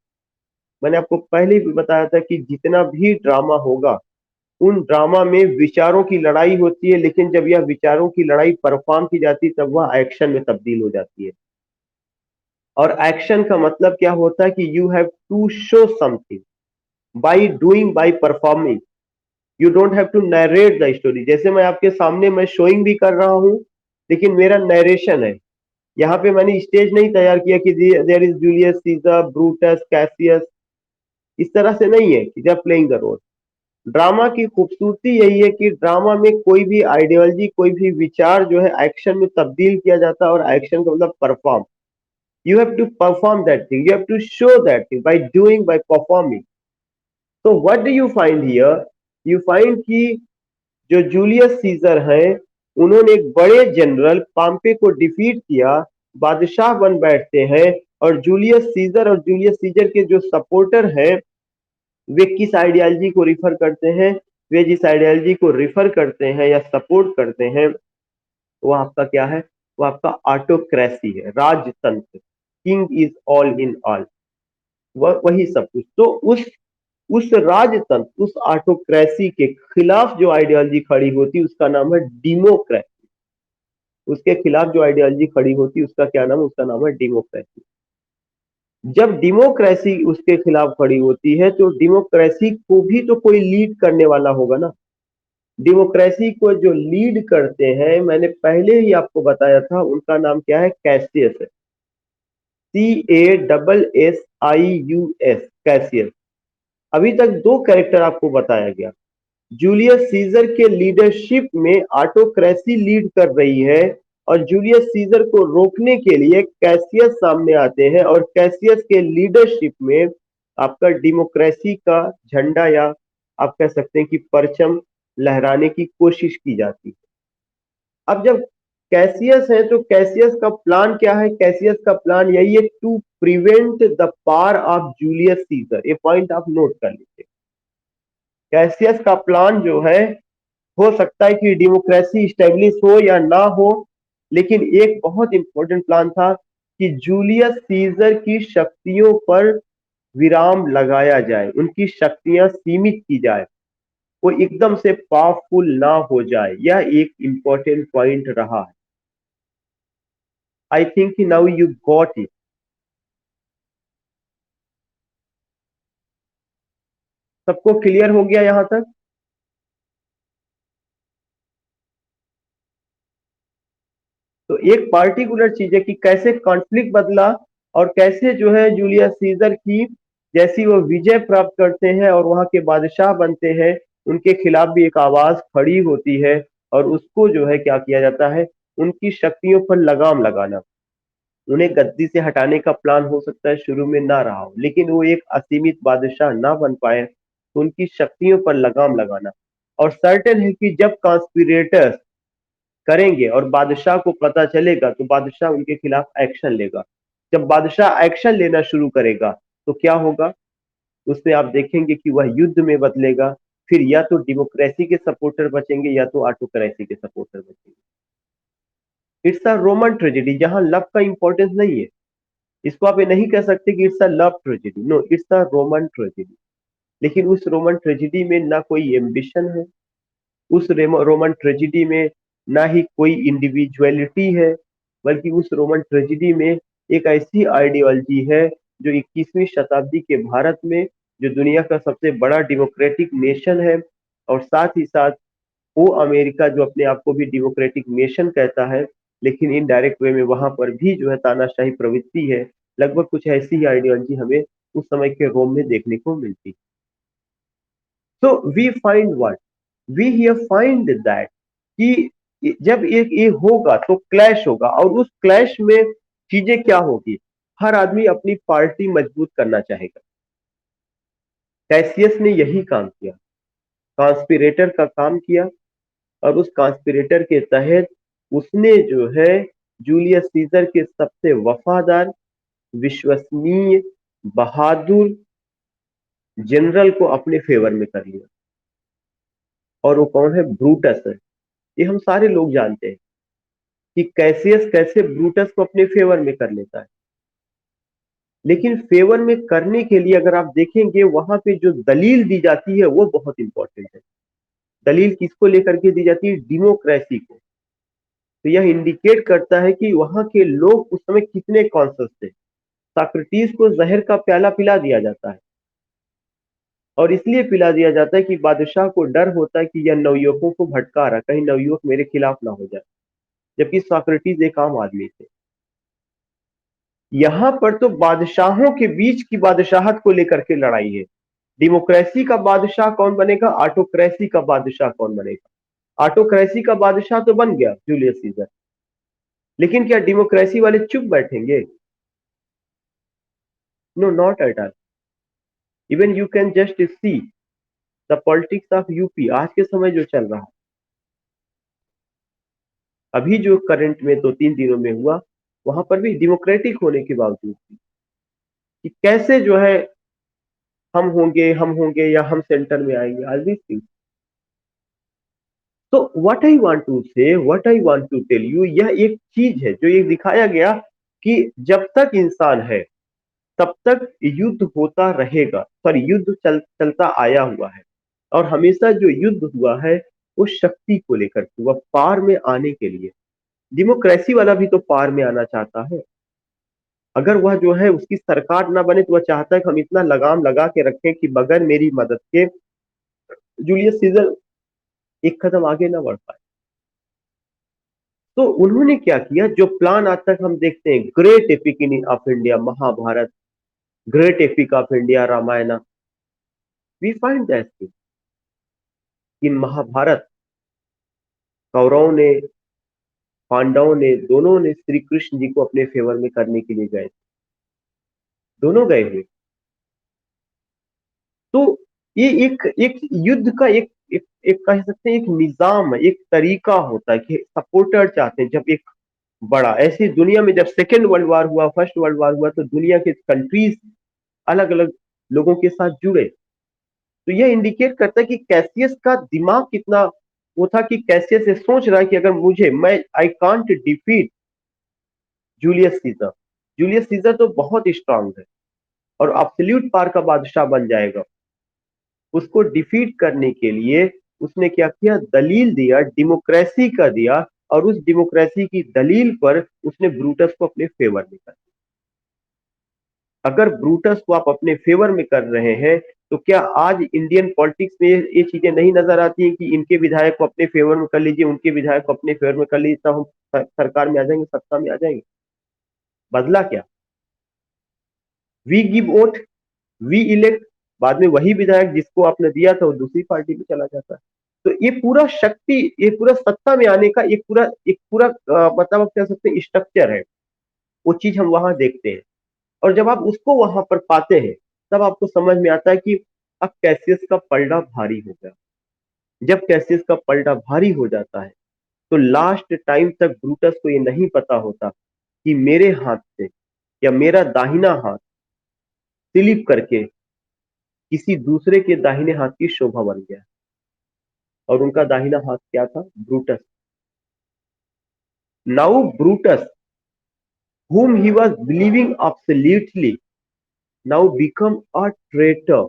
मैंने आपको पहले भी बताया था कि जितना भी ड्रामा होगा, उन ड्रामा में विचारों की लड़ाई होती है, लेकिन जब यह विचारों की लड़ाई परफॉर्म की जाती है तब वह एक्शन में तब्दील हो जाती है। और एक्शन का मतलब क्या होता है कि you have to show something by doing, by performing. You don't have to narrate the story. जैसे मैं आपके सामने मैं शोइंग भी कर रहा हूं, लेकिन मेरा नरेशन है। यहाँ पे मैंने स्टेज नहीं तैयार किया कि there is Julius Caesar, Brutus, Cassius. इस तरह से नहीं है कि जब प्लेइंग द रोल। ड्रामा की खूबसूरती यही है कि ड्रामा में कोई भी आइडियोलॉजी, कोई भी विचार जो है एक्शन में तब्दील किया जाता है, और एक्शन का मतलब perform. You have to perform that thing, you have to show that thing by doing, by performing. तो what do you find here? You find कि जो जूलियस सीजर हैं, उन्होंने एक बड़े जनरल पॉम्पे को डिफीट किया, बादशाह बन बैठते हैं। और जूलियस सीजर और जूलियस सीजर के जो सपोर्टर हैं, वे किस आइडियोलॉजी को रिफर करते हैं? वे जिस आइडियोलॉजी को रिफर करते हैं या सपोर्ट करते हैं, वो आपका क्या है? वो आपका ऑटोक्रेसी है, राजतंत्र। King is all in all, वह वही सब कुछ। तो उस राजतंत्र, उस ऑटोक्रेसी के खिलाफ जो आइडियोलॉजी खड़ी होती है उसका नाम है डेमोक्रेसी। उसके खिलाफ जो आइडियोलॉजी खड़ी होती है उसका क्या नाम है? उसका नाम है डेमोक्रेसी। जब डेमोक्रेसी उसके खिलाफ खड़ी होती है तो डेमोक्रेसी को भी तो कोई लीड करने वाला होगा ना। डेमोक्रेसी को जो लीड करते हैं, मैंने पहले ही आपको बताया था, उनका नाम क्या है? कैसियस है। CASSIUS, Cassius. अभी तक दो कैरेक्टर आपको बताया गया। जूलियस सीजर के लीडरशिप में ऑटोक्रेसी लीड कर रही है, और जूलियस सीजर को रोकने के लिए कैसियस सामने आते हैं और कैसियस के लीडरशिप में आपका डेमोक्रेसी का झंडा या आप कह सकते हैं कि परचम लहराने की कोशिश की जाती है। अब जब कैसियस है तो कैसियस का प्लान क्या है? कैसियस का प्लान यही है, to prevent the power of Julius Caesar. ये पॉइंट आप नोट कर लीजिए। कैसियस का प्लान जो है, हो सकता है कि डेमोक्रेसी स्टेब्लिश हो या ना हो, लेकिन एक बहुत इंपॉर्टेंट प्लान था कि जूलियस सीजर की शक्तियों पर विराम लगाया जाए, उनकी शक्तियां सीमित की जाए, वो एकदम से पावरफुल ना हो जाए। यह एक इंपॉर्टेंट पॉइंट रहा है। I think now you got it. सबको क्लियर हो गया यहां तक? तो एक पार्टिकुलर चीज है कि कैसे कॉन्फ्लिक्ट बदला और कैसे जो है जूलियस सीजर की जैसी वो विजय प्राप्त करते हैं और वहां के बादशाह बनते हैं, उनके खिलाफ भी एक आवाज खड़ी होती है और उसको जो है क्या किया जाता है, उनकी शक्तियों पर लगाम लगाना। उन्हें गद्दी से हटाने का प्लान हो सकता है शुरू में ना रहा हो, लेकिन वो एक असीमित बादशाह ना बन पाए, तो उनकी शक्तियों पर लगाम लगाना। और सर्टेन है कि जब कॉन्स्पिरेटर्स करेंगे और बादशाह को पता चलेगा तो बादशाह उनके खिलाफ एक्शन लेगा। जब बादशाह एक्शन लेना शुरू करेगा तो क्या होगा, उसमें आप देखेंगे कि वह युद्ध में बदलेगा। फिर या तो डेमोक्रेसी के सपोर्टर बचेंगे या तो ऑटोक्रेसी के सपोर्टर बचेंगे। इट्स अ रोमन ट्रेजेडी जहां लव का इंपॉर्टेंस नहीं है। इसको आप ये नहीं कह सकते कि it's a love tragedy, no, it's a Roman tragedy. लेकिन उस रोमन ट्रेजेडी में ना कोई एम्बिशन है, उस रोमन ट्रेजिडी में ना ही कोई इंडिविजुअलिटी है, बल्कि उस रोमन ट्रेजिडी में एक ऐसी आइडियोलॉजी है जो 21वीं शताब्दी के भारत में, जो दुनिया का सबसे बड़ा डेमोक्रेटिक नेशन है, और साथ ही साथ वो अमेरिका जो अपने आप को भी डेमोक्रेटिक नेशन कहता है, लेकिन इनडायरेक्ट वे में वहां पर भी जो है तानाशाही प्रवृत्ति है। लगभग कुछ ऐसी ही आइडियोलॉजी हमें उस समय के रोम में देखने को मिलती। So we find what, we here find that कि जब एक ये होगा तो क्लैश होगा, और उस क्लैश में चीजें क्या होगी, हर आदमी अपनी पार्टी मजबूत करना चाहेगा। कैसियस ने यही काम किया, कॉन्स्पिरेटर का काम किया, और उस कॉन्स्पिरेटर के तहत उसने जो है जूलियस सीजर के सबसे वफादार, विश्वसनीय, बहादुर जनरल को अपने फेवर में कर लिया। और वो कौन है? ब्रूटस है। ये हम सारे लोग जानते हैं कि कैसियस कैसे ब्रूटस को अपने फेवर में कर लेता है। लेकिन फेवर में करने के लिए अगर आप देखेंगे वहां पे जो दलील दी जाती है वो बहुत इंपॉर्टेंट है। दलील किसको लेकर के दी जाती है? डेमोक्रेसी को। तो यह इंडिकेट करता है कि वहां के लोग उस समय कितने कॉन्शियस थे। साक्रेटिस को जहर का प्याला पिला दिया जाता है, और इसलिए पिला दिया जाता है कि बादशाह को डर होता है कि यह नवयुवकों को भटका रहा, कहीं नवयुवक मेरे खिलाफ ना हो जाए, जबकि सोक्रेटिस एक आम आदमी थे। यहां पर तो बादशाहों के बीच की बादशाहत को लेकर के लड़ाई है। डेमोक्रेसी का बादशाह कौन बनेगा, ऑटोक्रेसी का बादशाह कौन बनेगा। ऑटोक्रेसी का बादशाह तो बन गया जूलियस सीजर, लेकिन क्या डेमोक्रेसी वाले चुप बैठेंगे? No, not at all. Even you can just see the politics of UP, आज के समय जो चल रहा है, अभी जो करंट में 2-3 दिनों में हुआ, वहां पर भी डेमोक्रेटिक होने के बावजूद कि कैसे जो है हम होंगे या हम सेंटर में आएंगे, आज भी। तो what I want to say, what I want to tell you, यह एक चीज है जो ये दिखाया गया कि जब तक इंसान है तब तक युद्ध होता रहेगा, सॉरी युद्ध चलता आया हुआ है। और हमेशा जो युद्ध हुआ है वो शक्ति को लेकर के, वह पार में आने के लिए। डेमोक्रेसी वाला भी तो पार में आना चाहता है। अगर वह जो है उसकी सरकार ना बने तो वह चाहता है कि हम इतना लगाम लगा के रखें कि बगैर मेरी मदद के जूलियस सीजर एक कदम आगे ना बढ़ पाए। तो उन्होंने क्या किया, जो प्लान आज तक हम देखते हैं, great epic in of India Mahabharat, great epic of India Ramayan, we find that in Mahabharat कौरवों ने पांडवों ने, दोनों ने श्री कृष्ण जी को अपने फेवर में करने के लिए गए, दोनों गए हुए। तो ये एक एक युद्ध का एक कह सकते हैं एक निजाम है, एक तरीका होता है कि सपोर्टर चाहते हैं। जब एक बड़ा ऐसी दुनिया में, जब सेकेंड वर्ल्ड वार हुआ, फर्स्ट वर्ल्ड वार हुआ, तो दुनिया के कंट्रीज अलग अलग लोगों के साथ जुड़े। तो यह इंडिकेट करता है कि कैसियस का दिमाग कितना वो था कि कैसियस ये सोच रहा है कि अगर मैं I can't defeat Julius Caesar. Julius Caesar तो बहुत स्ट्रांग है और एब्सोल्यूट पावर का बादशाह बन जाएगा। उसको डिफीट करने के लिए उसने क्या किया, दलील दिया, डेमोक्रेसी का दिया, और उस डेमोक्रेसी की दलील पर उसने ब्रूटस को अपने फेवर में कर दिया। अगर ब्रूटस को आप अपने फेवर में कर रहे हैं, तो क्या आज इंडियन पॉलिटिक्स में ये चीजें नहीं नजर आती हैं कि इनके विधायक को अपने फेवर में कर लीजिए, उनके विधायक को अपने फेवर में कर लीजिए, तब हम सरकार में आ जाएंगे, सत्ता में आ जाएंगे। बदला क्या? We give vote, we elect, बाद में वही विधायक जिसको आपने दिया था वो दूसरी पार्टी में चला जाता है। तो ये पूरा शक्ति, ये पूरा सत्ता में आने का एक पूरा मतलब आप कह सकते हैं स्ट्रक्चर है। वो चीज हम वहां देखते हैं, और जब आप उसको वहां पर पाते हैं, तब आपको समझ में आता है कि अब कैसियस का पलड़ा भारी हो गया। जब कैसियस का पलड़ा भारी हो जाता है, तो लास्ट टाइम तक ब्रूटस को ये नहीं पता होता कि मेरे हाथ से या मेरा दाहिना हाथ स्लिप करके किसी दूसरे के दाहिने हाथ की शोभा बन गया। और उनका दाहिना हाथ क्या था? Brutus. Now Brutus whom he was believing absolutely now become a traitor।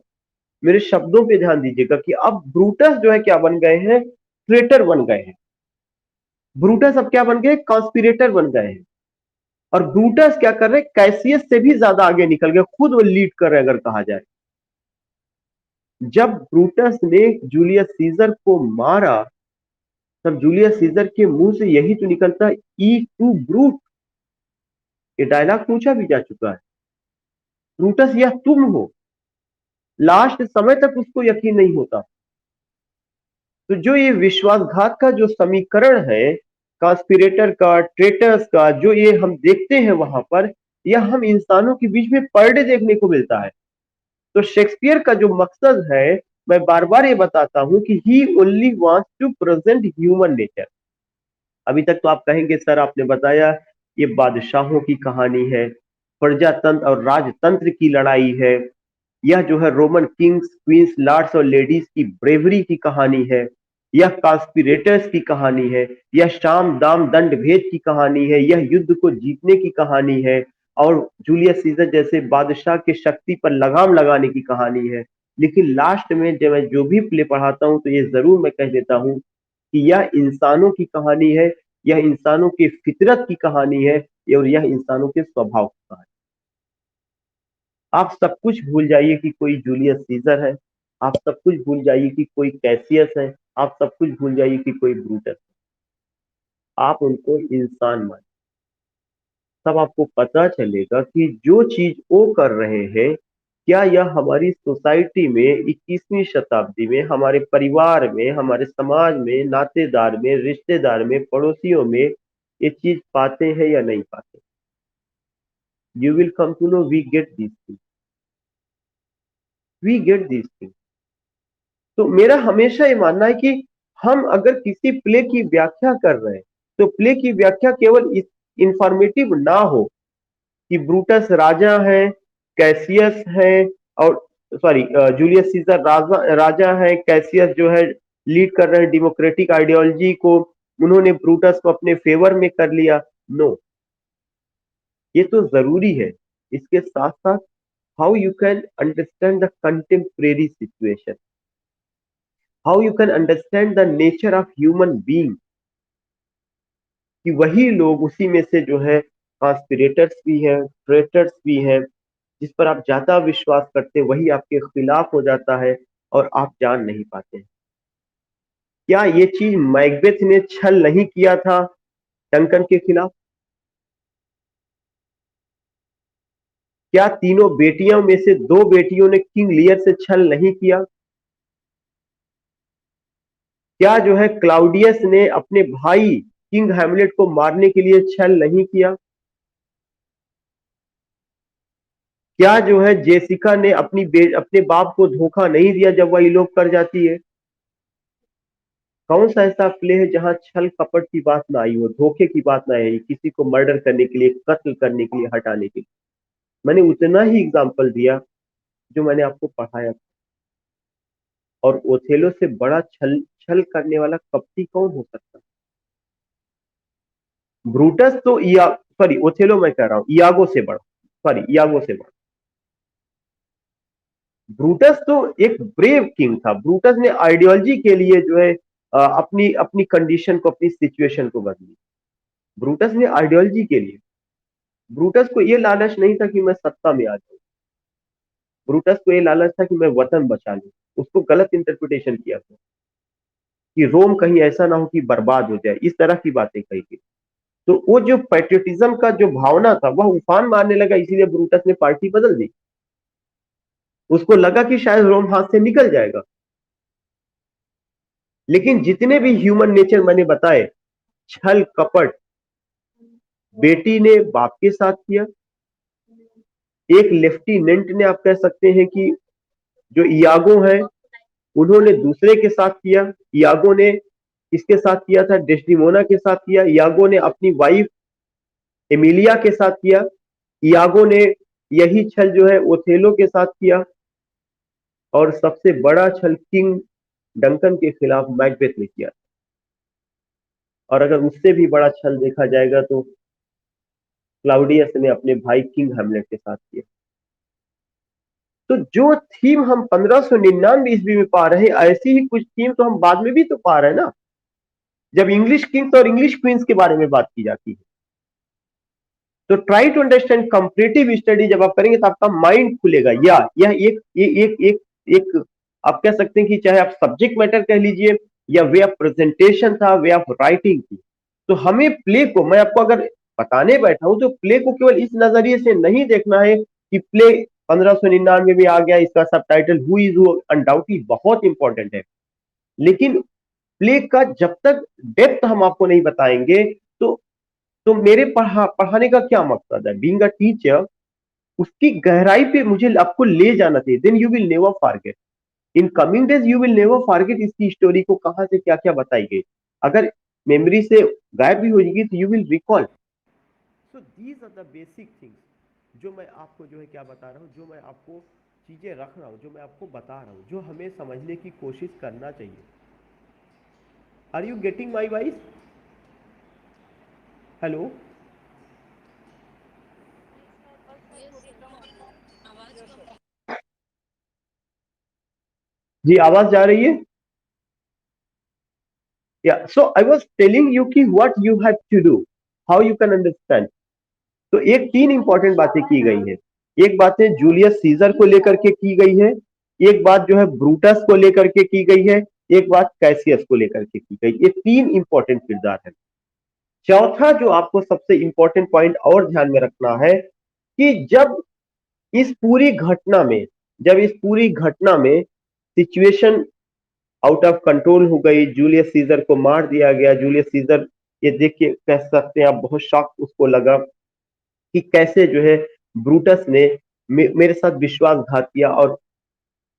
मेरे शब्दों पे ध्यान दीजिएगा कि अब ब्रूटस जो है क्या बन गए हैं? ट्रेटर बन गए हैं। ब्रूटस अब क्या बन गए? कॉन्स्पिरेटर बन गए हैं। और ब्रूटस क्या कर रहे हैं? कैसियस से भी ज्यादा आगे निकल गए, खुद वो लीड कर रहे हैं अगर कहा जाए। जब ब्रूटस ने जूलियस सीजर को मारा, तब जूलियस सीजर के मुंह से यही तो निकलता है, ई टू ब्रूट। ये डायलॉग पूछा भी जा चुका है, ब्रूटस यह तुम हो। लास्ट समय तक उसको यकीन नहीं होता। तो जो ये विश्वासघात का जो समीकरण है, कॉन्स्पिरेटर का, ट्रेटर्स का, जो ये हम देखते हैं वहां पर, यह हम इंसानों के बीच में पर डे देखने को मिलता है। तो शेक्सपियर का जो मकसद है, मैं बार बार ये बताता हूं कि he only wants to present human nature. अभी तक तो आप कहेंगे सर आपने बताया ये बादशाहों की कहानी है, प्रजातंत्र और राजतंत्र की लड़ाई है, यह जो है रोमन किंग्स, क्वींस, लॉर्ड्स और लेडीज की ब्रेवरी की कहानी है, यह कॉन्स्पिरेटर्स की कहानी है, यह शाम दाम दंड भेद की कहानी है, यह युद्ध को जीतने की कहानी है, और जूलियस सीजर जैसे बादशाह की शक्ति पर लगाम लगाने की कहानी है। लेकिन लास्ट में जब मैं जो भी प्ले पढ़ाता हूं, तो ये जरूर मैं कह देता हूं कि यह इंसानों की कहानी है, यह इंसानों की फितरत की कहानी है, और यह इंसानों के स्वभाव की कहानी। आप सब कुछ भूल जाइए कि कोई जूलियस सीजर है, आप सब कुछ भूल जाइए कि कोई कैसियस है, आप सब कुछ भूल जाइए कि कोई ब्रूटस है। आप उनको इंसान मानिए, तब आपको पता चलेगा कि जो चीज वो कर रहे हैं, क्या यह हमारी सोसाइटी में 21वीं शताब्दी में, हमारे परिवार में, हमारे समाज में, नातेदार में, रिश्तेदार में, पड़ोसियों में ये चीज पाते हैं या नहीं पाते। You will come to know we get this thing, we get this thing. तो मेरा हमेशा ये मानना है कि हम अगर किसी प्ले की व्याख्या कर रहे हैं, तो प्ले की व्याख्या केवल इस इंफॉर्मेटिव ना हो कि ब्रूटस राजा है, कैसियस है, और सॉरी जूलियस सीजर राजा है, कैसियस जो है लीड कर रहे हैं डेमोक्रेटिक आइडियोलॉजी को, उन्होंने ब्रूटस को अपने फेवर में कर लिया। नो, ये तो जरूरी है। इसके साथ साथ how you can understand the contemporary situation, how you can understand the nature of human being, कि वही लोग उसी में से जो है कॉन्स्पिरेटर्स भी हैं, ट्रेटर्स भी हैं, जिस पर आप ज्यादा विश्वास करते हैं वही आपके खिलाफ हो जाता है और आप जान नहीं पाते हैं। क्या ये चीज मैकबेथ ने छल नहीं किया था डंकन के खिलाफ? क्या तीनों बेटियों में से दो बेटियों ने किंग लियर से छल नहीं किया? क्या जो है क्लाउडियस ने अपने भाई किंग हैमलेट को मारने के लिए छल नहीं किया? क्या जो है जेसिका ने अपने बाप को धोखा नहीं दिया जब वह इलोप कर जाती है? कौन सा ऐसा प्ले है जहां छल कपट की बात ना आई हो, धोखे की बात ना आई, किसी को मर्डर करने के लिए, कत्ल करने के लिए, हटाने के लिए? मैंने उतना ही एग्जाम्पल दिया जो मैंने आपको पढ़ाया था। और ओथेलो से बड़ा छल छल करने वाला कपटी कौन हो सकता है? ब्रूटस तो सॉरी, ओथेलो मैं कह रहा हूं, इयागो से बड़ा, सॉरी इयागो से बड़ा। ब्रूटस तो एक ब्रेव किंग था। ब्रूटस ने आइडियोलॉजी के लिए जो है अपनी अपनी कंडीशन को, अपनी सिचुएशन को बदली। ब्रूटस ने आइडियोलॉजी के लिए, ब्रूटस को यह लालच नहीं था कि मैं सत्ता में आ जाऊं, ब्रूटस को यह लालच था कि मैं वतन बचा लूं। उसको गलत इंटरप्रिटेशन किया था कि रोम कहीं ऐसा ना हो कि बर्बाद हो जाए, इस तरह की बातें कही थी। तो वो जो पैट्रियटिज्म का जो भावना था वह उफान मारने लगा, इसीलिए ब्रूटस ने पार्टी बदल दी। उसको लगा कि शायद रोम हाथ से निकल जाएगा। लेकिन जितने भी ह्यूमन नेचर मैंने बताए, छल कपट, बेटी ने बाप के साथ किया, एक लेफ्टिनेंट ने, आप कह सकते हैं कि जो इयागो है, उन्होंने दूसरे के साथ किया। इयागो ने इसके साथ किया था, डेस्टिमोना के साथ किया। इयागो ने अपनी वाइफ एमिलिया के साथ किया। इयागो ने यही छल जो है ओथेलो के साथ किया। और सबसे बड़ा छल किंग डंकन के खिलाफ मैकबेथ ने किया। और अगर उससे भी बड़ा छल देखा जाएगा तो क्लाउडियस ने अपने भाई किंग हेमलेट के साथ किया। तो जो थीम हम 1599 ईस्वी में पा रहे हैं, ऐसी ही कुछ थीम तो हम बाद में भी तो पा रहे हैं ना, जब इंग्लिश किंग्स और इंग्लिश क्वींस के बारे में बात की जाती है। तो try to understand comparative study जब आप करेंगे तो आपका माइंड खुलेगा। या यह एक आप कह सकते हैं कि चाहे आप सब्जेक्ट मैटर कह लीजिए या वे ऑफ प्रेजेंटेशन था, वे ऑफ राइटिंग थी। तो हमें प्ले को, मैं आपको अगर बताने बैठा हूं तो प्ले को केवल इस नजरिए से नहीं देखना है कि प्ले 1599 में आ गया, इसका सब title who is who undoubtedly बहुत इंपॉर्टेंट है। लेकिन प्ले का जब तक डेप्थ हम आपको नहीं बताएंगे तो मेरे पढ़ाने का क्या मकसद है? बीइंग अ टीचर, उसकी गहराई पे मुझे आपको ले जाना चाहिए। Then you will never forget, in coming days you will never forget इसकी स्टोरी को कहां से क्या क्या बताई गई। अगर मेमोरी से गायब भी हो जाएगी तो you will recall. So these are the basic things जो मैं आपको जो है क्या बता रहा हूँ, जो मैं आपको चीजें रख रहा हूँ, जो मैं आपको बता रहा हूँ, जो हमें समझने की कोशिश करना चाहिए। Are you getting my voice? Hello? जी, आवाज जा रही है? Yeah, so I was telling you कि what you have to do, how you can understand. तो एक तीन इंपॉर्टेंट बातें की गई है। एक बात है जूलियस सीजर को लेकर के की गई है, एक बात जो है ब्रूटस को लेकर के की गई है, एक बात कैसियस को लेकर के की गई। ये तीन इंपॉर्टेंट किरदार है। चौथा जो आपको सबसे इंपॉर्टेंट पॉइंट और ध्यान में रखना है कि इस पूरी घटना में जब इस पूरी घटना में सिचुएशन आउट ऑफ कंट्रोल हो गई, जूलियस सीजर को मार दिया गया। जूलियस सीजर, ये देख के कह सकते हैं आप, बहुत शॉक उसको लगा कि कैसे जो है ब्रूटस ने मेरे साथ विश्वासघात किया और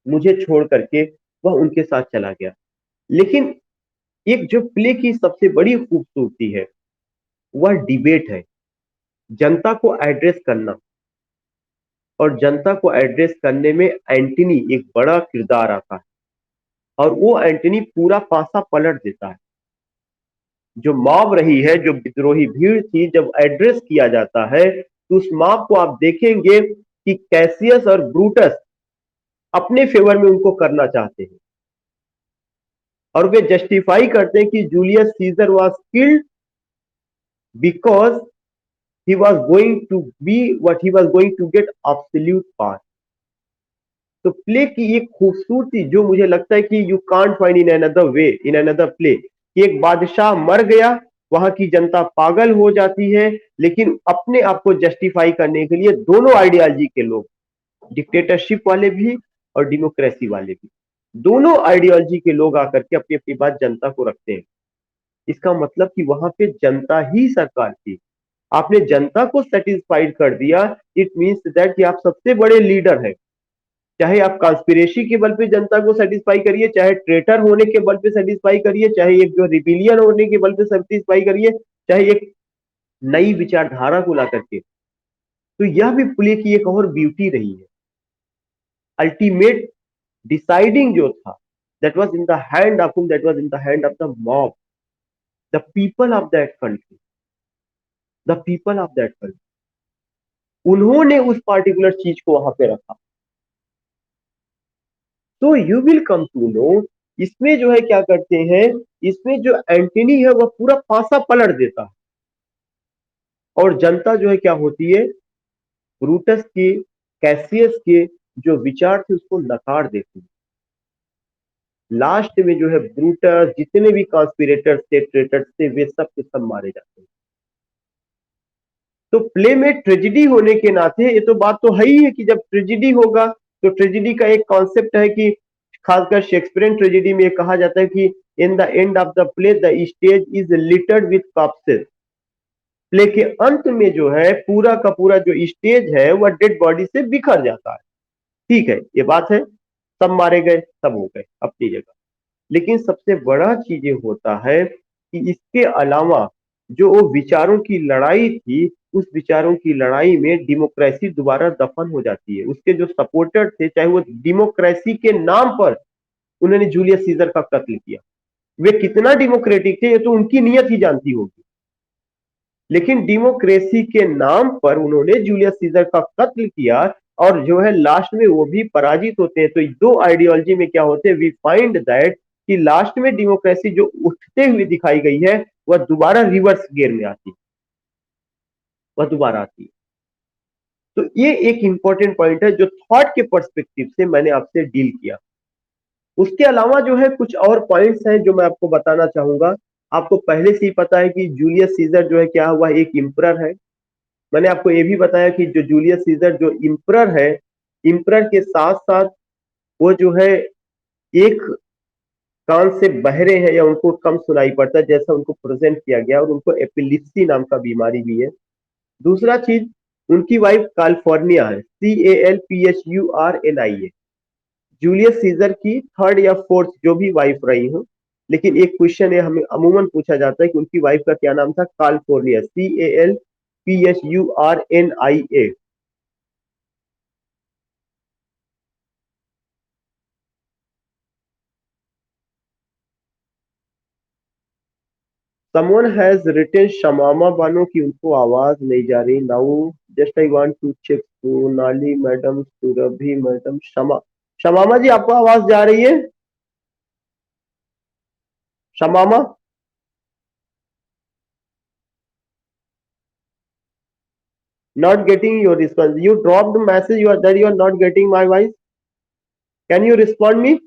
मुझे छोड़ करके वह उनके साथ चला गया। लेकिन एक जो प्ले की सबसे बड़ी खूबसूरती है वह डिबेट है, जनता को एड्रेस करना। और जनता को एड्रेस करने में एंटनी एक बड़ा किरदार आता है और वो एंटनी पूरा पासा पलट देता है। जो मॉब रही है, जो विद्रोही भीड़ थी, जब एड्रेस किया जाता है तो उस मॉब को आप देखेंगे कि कैसियस और ब्रूटस अपने फेवर में उनको करना चाहते हैं और वे जस्टिफाई करते हैं कि Julius Caesar was killed because he was going to be what he was going to get absolute power. तो प्ले की एक खूबसूरती जो मुझे लगता है कि you can't find in another way, in another play, कि एक बादशाह मर गया, वहां की जनता पागल हो जाती है, लेकिन अपने आप को जस्टिफाई करने के लिए दोनों आइडियोलॉजी के लोग, डिक्टेटरशिप वाले भी और डेमोक्रेसी वाले भी, दोनों आइडियोलॉजी के लोग आकर के अपनी अपनी बात जनता को रखते हैं। इसका मतलब कि वहां पे जनता ही सरकार थी। आपने जनता को सेटिस्फाइड कर दिया, इट मीन्स दैट कि आप सबसे बड़े लीडर हैं। चाहे आप कॉन्स्पिरेसी के बल पे जनता को सेटिस्फाई करिए, चाहे ट्रेटर होने के बल पे सेटिस्फाई करिए, चाहे एक जो रिबिलियन होने के बल पे सेटिस्फाई करिए, चाहे एक नई विचारधारा को ला करके। तो यह भी प्ले की एक और ब्यूटी रही है। अल्टीमेट डिसाइडिंग जो था, that was in the hand of that was in the hand of the mob, the people of that country, the people of that country. उन्होंने उस पार्टिकुलर चीज को वहां पे रखा। तो you will come to know, इसमें जो है क्या करते हैं, इसमें जो एंटनी है वह पूरा पासा पलट देता है, और जनता जो है क्या होती है, ब्रूटस के, कैसियस के जो विचार थे उसको नकार देती है। लास्ट में जो है ब्रूटस, जितने भी कॉन्स्पिरेटर्स थे, ट्रेटर्स थे, वे सब के सब मारे जाते हैं। तो प्ले में ट्रेजिडी होने के नाते ये तो बात तो है ही है कि जब ट्रेजिडी होगा, तो ट्रेजिडी का एक कॉन्सेप्ट है कि खासकर शेक्सपियरियन ट्रेजिडी में कहा जाता है कि in the end of the play the stage is littered with corpses. Play के अंत में जो है पूरा का पूरा जो स्टेज है वह डेड बॉडी से बिखर जाता है। ठीक है, ये बात है, सब मारे गए, सब हो गए अपनी जगह। लेकिन सबसे बड़ा चीज ये होता है कि इसके अलावा जो वो विचारों की लड़ाई थी, उस विचारों की लड़ाई में डेमोक्रेसी दोबारा दफन हो जाती है। उसके जो सपोर्टर थे, चाहे वो डेमोक्रेसी के नाम पर उन्होंने जूलियस सीजर का कत्ल किया, वे कितना डेमोक्रेटिक थे ये तो उनकी नीयत ही जानती होगी, लेकिन डेमोक्रेसी के नाम पर उन्होंने जूलियस सीजर का कत्ल किया, और जो है लास्ट में वो भी पराजित होते हैं। तो दो आइडियोलॉजी में क्या होते हैं, वी फाइंड दैट कि लास्ट में डेमोक्रेसी जो उठते हुए दिखाई गई है वह दोबारा रिवर्स गियर में आती है, वह दोबारा आती है। तो ये एक इंपॉर्टेंट पॉइंट है जो थॉट के पर्सपेक्टिव से मैंने आपसे डील किया। उसके अलावा जो है कुछ और पॉइंट्स हैं जो मैं आपको बताना चाहूंगा। आपको पहले से ही पता है कि जूलियस सीजर जो है क्या हुआ, एक इंपरर है। मैंने आपको ये भी बताया कि जो जूलियस सीजर जो इंपरर है, इंपरर के साथ साथ वो जो है एक कान से बहरे हैं या उनको कम सुनाई पड़ता है, जैसा उनको प्रेजेंट किया गया, और उनको एपिलिप्सी नाम का बीमारी भी है। दूसरा चीज, उनकी वाइफ कैलिफोर्निया है, CALPHURNIA, जूलियस सीजर की थर्ड या फोर्थ जो भी वाइफ रही हो। लेकिन एक क्वेश्चन है, हमें अमूमन पूछा जाता है कि उनकी वाइफ का क्या नाम था, California, CALPHURNIA। someone has written Shamama Bano की उनको आवाज नहीं जा रही। Now just I want to check, Sonali madam, Surbhi madam, Shamama ji आपको आवाज जा रही है? शमामा, not getting your response, you dropped message, you are that you are not getting my voice, can you respond me?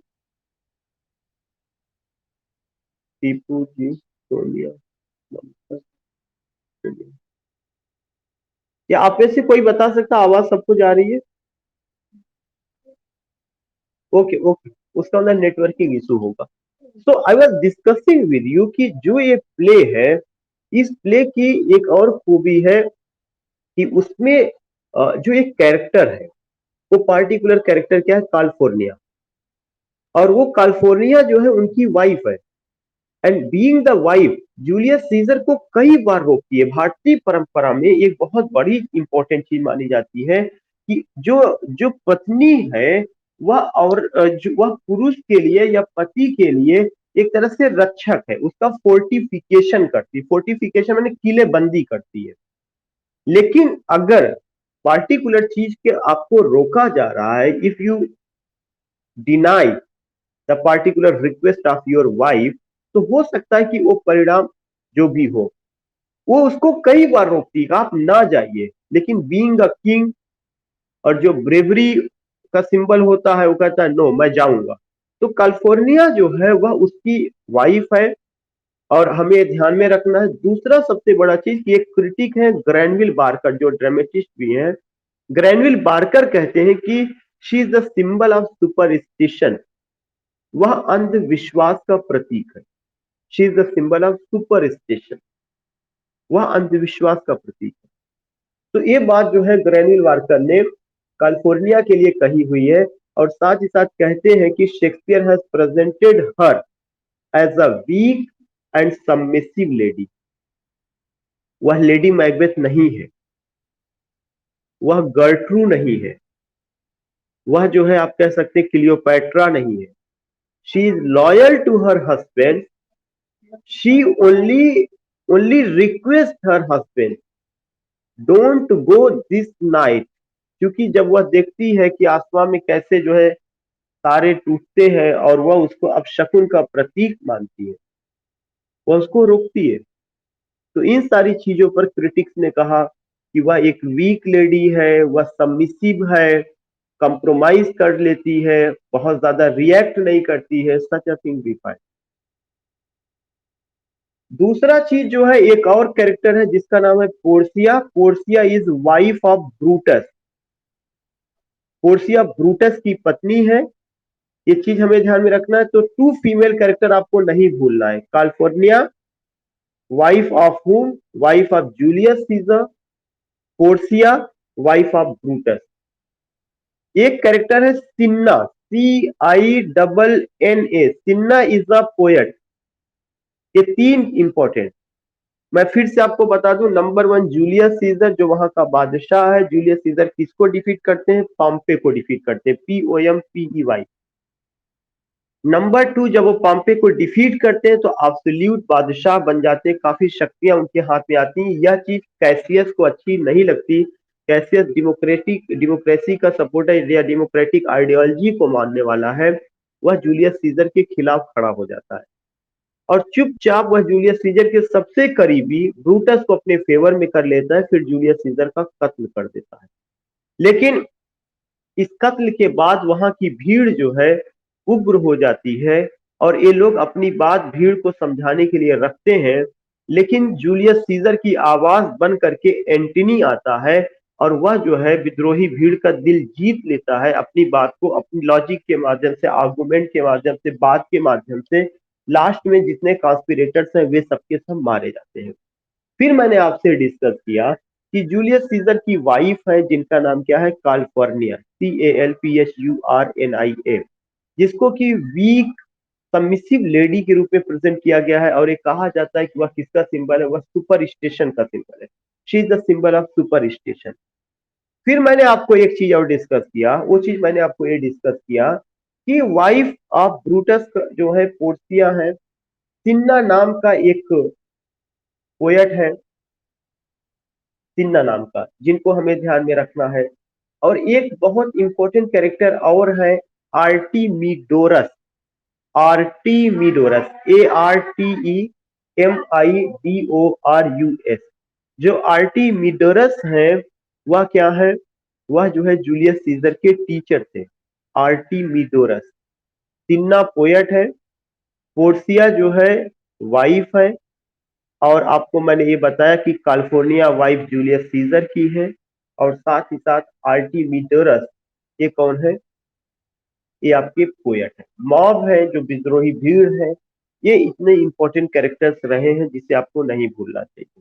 Tipu जी, सोनिया, ममता, या आप में से कोई बता सकता आवाज सबको जा रही है? ओके ओके, उसका अंदर नेटवर्किंग इशू होगा। So I was discussing with you कि जो ये प्ले है, इस प्ले की एक और खूबी है कि उसमें जो एक कैरेक्टर है, वो पार्टिकुलर कैरेक्टर क्या है, कैलिफोर्निया। और वो कैलिफोर्निया जो है उनकी वाइफ है, and being the wife Julius Caesar को कई बार रोकती है। भारतीय परंपरा में एक बहुत बड़ी इंपॉर्टेंट चीज मानी जाती है कि जो जो पत्नी है वह, और वह पुरुष के लिए या पति के लिए एक तरह से रक्षक है, उसका फोर्टिफिकेशन करती है। फोर्टिफिकेशन मैंने किलेबंदी करती है। लेकिन अगर पार्टिकुलर चीज के आपको रोका जा रहा है, if you deny the particular request of your wife, तो हो सकता है कि वो परिणाम जो भी हो, वो उसको कई बार रोकती है, आप ना जाइए। लेकिन बीइंग अ किंग, और जो ब्रेवरी का सिंबल होता है, वो कहता है नो मैं जाऊंगा। तो कैलिफोर्निया जो है वह उसकी वाइफ है, और हमें ध्यान में रखना है। दूसरा सबसे बड़ा चीज कि एक क्रिटिक है ग्रैनविल बार्कर, जो ड्रामेटिस्ट भी हैं, ग्रैनविल बार्कर कहते हैं कि she is the symbol of superstition, वह अंधविश्वास का प्रतीक है। She is the symbol of superstition, वह अंधविश्वास का प्रतीक है। तो ये बात जो है ग्रैन्युल वार्कर ने कैलिफोर्निया के लिए कही हुई है, और साथ ही साथ कहते हैं कि Shakespeare has presented her as a weak and submissive lady. वह लेडी मैकबेथ नहीं है, वह गर्ट्रू नहीं है, वह जो है आप कह सकते हैं क्लियोपैट्रा नहीं है। She is loyal to her husband, she only request her husband don't go this night. क्योंकि जब वह देखती है कि आसमान में कैसे जो है तारे टूटते हैं और वह उसको अपशकुन का प्रतीक मानती है, वह उसको रोकती है। तो इन सारी चीजों पर क्रिटिक्स ने कहा कि वह एक वीक लेडी है, वह सबमिसिव है, कंप्रोमाइज कर लेती है, बहुत ज्यादा रिएक्ट नहीं करती है, सच अ थिंग वी फाइंड। दूसरा चीज जो है, एक और कैरेक्टर है जिसका नाम है Portia. Portia is wife of Brutus. Portia Brutus की पत्नी है। ये चीज हमें ध्यान में रखना है। तो टू फीमेल कैरेक्टर आपको नहीं भूलना है। California wife of whom, wife of Julius Caesar. Portia wife of Brutus. एक कैरेक्टर है Cinna, CINNA। Cinna is a poet. ये तीन इंपॉर्टेंट, मैं फिर से आपको बता दूं। नंबर वन जूलियस सीजर, जो वहां का बादशाह है। जूलियस सीजर किसको डिफीट करते हैं? पॉम्पे को डिफीट करते हैं, POMPEY। नंबर टू, जब वो पॉम्पे को डिफीट करते हैं तो एब्सोल्यूट बादशाह बन जाते हैं, काफी शक्तियां उनके हाथ में आती हैं। यह चीज कैसियस को अच्छी नहीं लगती। कैसियस डेमोक्रेसी का सपोर्टर या डेमोक्रेटिक आइडियोलॉजी को मानने वाला है। वह जूलियस सीजर के खिलाफ खड़ा हो जाता है और चुपचाप वह जूलियस सीजर के सबसे करीबी ब्रूटस को अपने फेवर में कर लेता है, फिर जूलियस सीजर का कत्ल कर देता है। लेकिन इस कत्ल के बाद वहां की भीड़ जो है उग्र हो जाती है, और ये लोग अपनी बात भीड़ को समझाने के लिए रखते हैं। लेकिन जूलियस सीजर की आवाज बन करके एंटनी आता है, और वह जो है विद्रोही भीड़ का दिल जीत लेता है अपनी बात को, अपनी लॉजिक के माध्यम से, आर्गुमेंट के माध्यम से, बात के माध्यम से। लास्ट में जितने कॉन्स्पिरेटर्स हैं वे सबके सब मारे जाते हैं। फिर मैंने आपसे डिस्कस किया कि जूलियस सीजर की वाइफ है जिनका नाम क्या है? कैलिफोर्निया, CALPHURNIA, जिसको कि वीक सबमिसिव लेडी के रूप में प्रेजेंट किया गया है, और ये कहा जाता है कि वह किसका सिंबल है? वह सुपर स्टेशन का सिंबल है। She is the symbol of super station. फिर मैंने आपको एक चीज और डिस्कस किया, वो चीज मैंने आपको ये डिस्कस किया कि वाइफ ऑफ ब्रूटस जो है पोर्सिया है। सिन्ना नाम का एक पोएट है, सिन्ना नाम का, जिनको हमें ध्यान में रखना है। और एक बहुत इंपॉर्टेंट कैरेक्टर और है, आर्टीमीडोरस। आर्टीमीडोरस, ARTEMIDORUS। जो आर्टीमीडोरस है वह क्या है? वह जो है जूलियस सीजर के टीचर थे, आर्टीमीडोरस। सिन्ना पोएट है, पोर्सिया जो है वाइफ है, और आपको मैंने ये बताया कि कैलिफोर्निया वाइफ जूलियस सीजर की है, और साथ ही साथ आर्टीमीडोरस ये कौन है? ये आपके पोएट है। मॉब है जो विद्रोही भीड़ है। ये इतने इंपॉर्टेंट कैरेक्टर्स रहे हैं जिसे आपको नहीं भूलना चाहिए।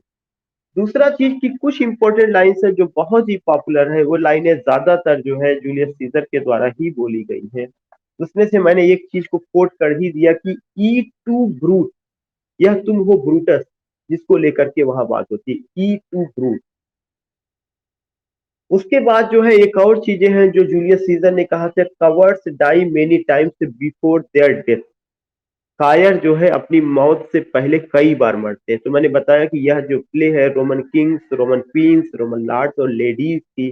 दूसरा चीज की कुछ इंपॉर्टेंट लाइन्स है जो बहुत ही पॉपुलर है, वो लाइनें ज्यादातर जो है जूलियस सीजर के द्वारा ही बोली गई है। उसमें से मैंने एक चीज को कोट कर ही दिया कि ई टू ब्रूट, यह तुम हो ब्रूटस, जिसको लेकर के वहां बात होती है, ई टू ब्रूट। उसके बाद जो है एक और चीजें हैं जो जूलियस सीजर ने कहा था, cowards die many times before their death. कायर जो है अपनी मौत से पहले कई बार मरते हैं। तो मैंने बताया कि यह जो प्ले है Roman kings, Roman queens, Roman lords और लेडीज की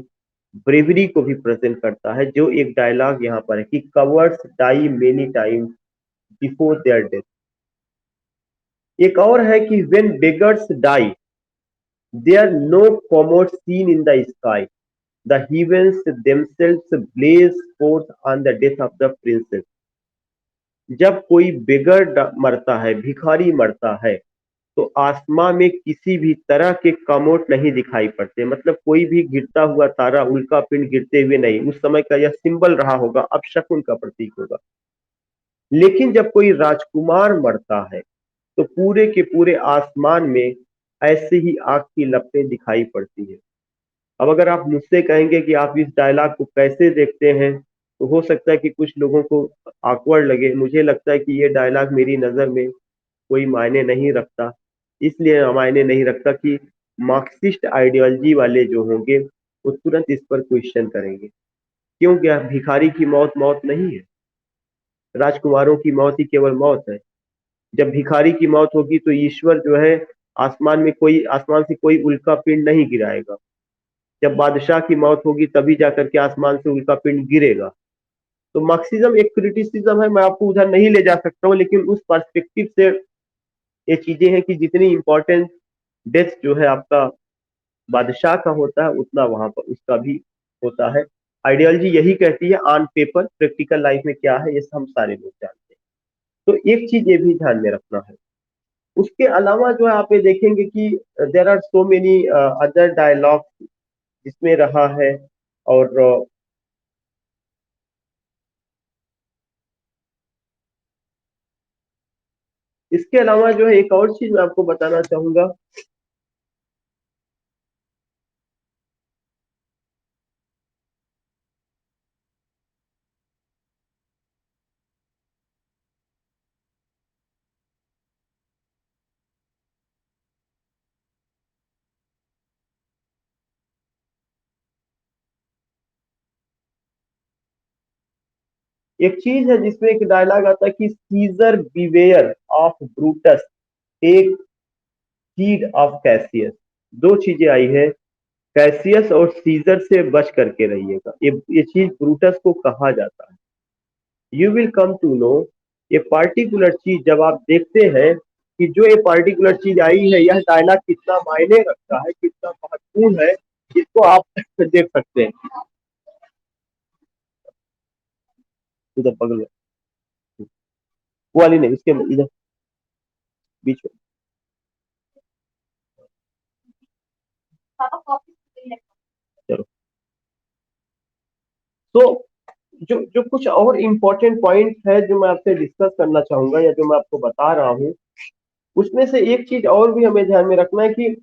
ब्रेवरी को भी प्रेजेंट करता है। जो एक डायलॉग यहाँ पर है कि cowards die many times before their death. एक और है कि when beggars die there no comets seen in the sky, the heavens themselves blaze forth on the death of the princess। जब कोई बेगर मरता है, भिखारी मरता है, तो आसमां में किसी भी तरह के कमोट नहीं दिखाई पड़ते। मतलब कोई भी गिरता हुआ तारा, उल्का पिंड गिरते हुए नहीं। उस समय का यह सिंबल रहा होगा, अपशकुन का प्रतीक होगा। लेकिन जब कोई राजकुमार मरता है तो पूरे के पूरे आसमान में ऐसे ही आग की लपटें दिखाई पड़ती है। अब अगर आप मुझसे कहेंगे कि आप इस डायलॉग को कैसे देखते हैं, तो हो सकता है कि कुछ लोगों को ऑकवर्ड लगे। मुझे लगता है कि ये डायलॉग मेरी नज़र में कोई मायने नहीं रखता। इसलिए मायने नहीं रखता कि मार्क्सिस्ट आइडियोलॉजी वाले जो होंगे, वो तुरंत इस पर क्वेश्चन करेंगे। क्यों? क्या भिखारी की मौत मौत नहीं है? राजकुमारों की मौत ही केवल मौत है। जब भिखारी की मौत होगी तो ईश्वर जो है आसमान से कोई उल्का पिंड नहीं गिराएगा। जब बादशाह की मौत होगी तभी जाकर के आसमान से उल्का पिंड गिरेगा। तो मार्क्सिज्म एक क्रिटिसिज्म है, मैं आपको उधर नहीं ले जा सकता हूँ, लेकिन उस पर्सपेक्टिव से ये चीजें हैं कि जितनी इंपॉर्टेंट डेथ जो है आपका बादशाह का होता है, उतना वहां पर उसका भी होता है। आइडियोलॉजी यही कहती है, ऑन पेपर प्रैक्टिकल लाइफ में क्या है ये हम सारे लोग जानते हैं। तो एक चीज ये भी ध्यान में रखना है। उसके अलावा जो है आप ये देखेंगे कि there are so many other dialogue जिसमें रहा है। और इसके अलावा जो है एक और चीज मैं आपको बताना चाहूंगा। एक चीज है जिसमें एक डायलॉग आता है कि Caesar beware of Brutus, take heed of Cassius. दो चीजें आई है, कैसियस और सीजर से बच करके रहिएगा। ये चीज ब्रूटस को कहा जाता है। You will come to know, ये पार्टिकुलर चीज जब आप देखते हैं कि जो ये पार्टिकुलर चीज आई है, यह डायलॉग कितना मायने रखता है, कितना महत्वपूर्ण है, इसको आप देख सकते हैं। उधर बगल में, वो वाली नहीं, उसके इधर बीच में। चलो, तो जो जो कुछ और इम्पोर्टेंट पॉइंट है जो मैं आपसे डिस्कस करना चाहूंगा या जो मैं आपको बता रहा हूँ, उसमें से एक चीज और भी हमें ध्यान में रखना है कि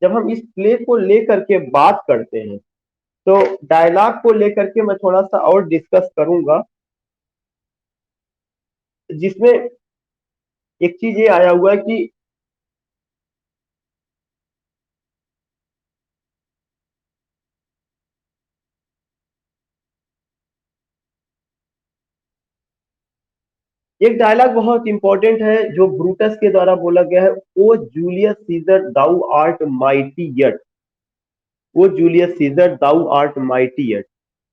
जब हम इस प्ले को लेकर के बात करते हैं, तो डायलॉग को लेकर के मैं थोड़ा सा और डिस्कस करूंगा, जिसमें एक चीज ये आया हुआ है कि एक डायलॉग बहुत इंपॉर्टेंट है जो ब्रूटस के द्वारा बोला गया है, O Julius Caesar thou art mighty yet. O Julius Caesar thou art mighty yet.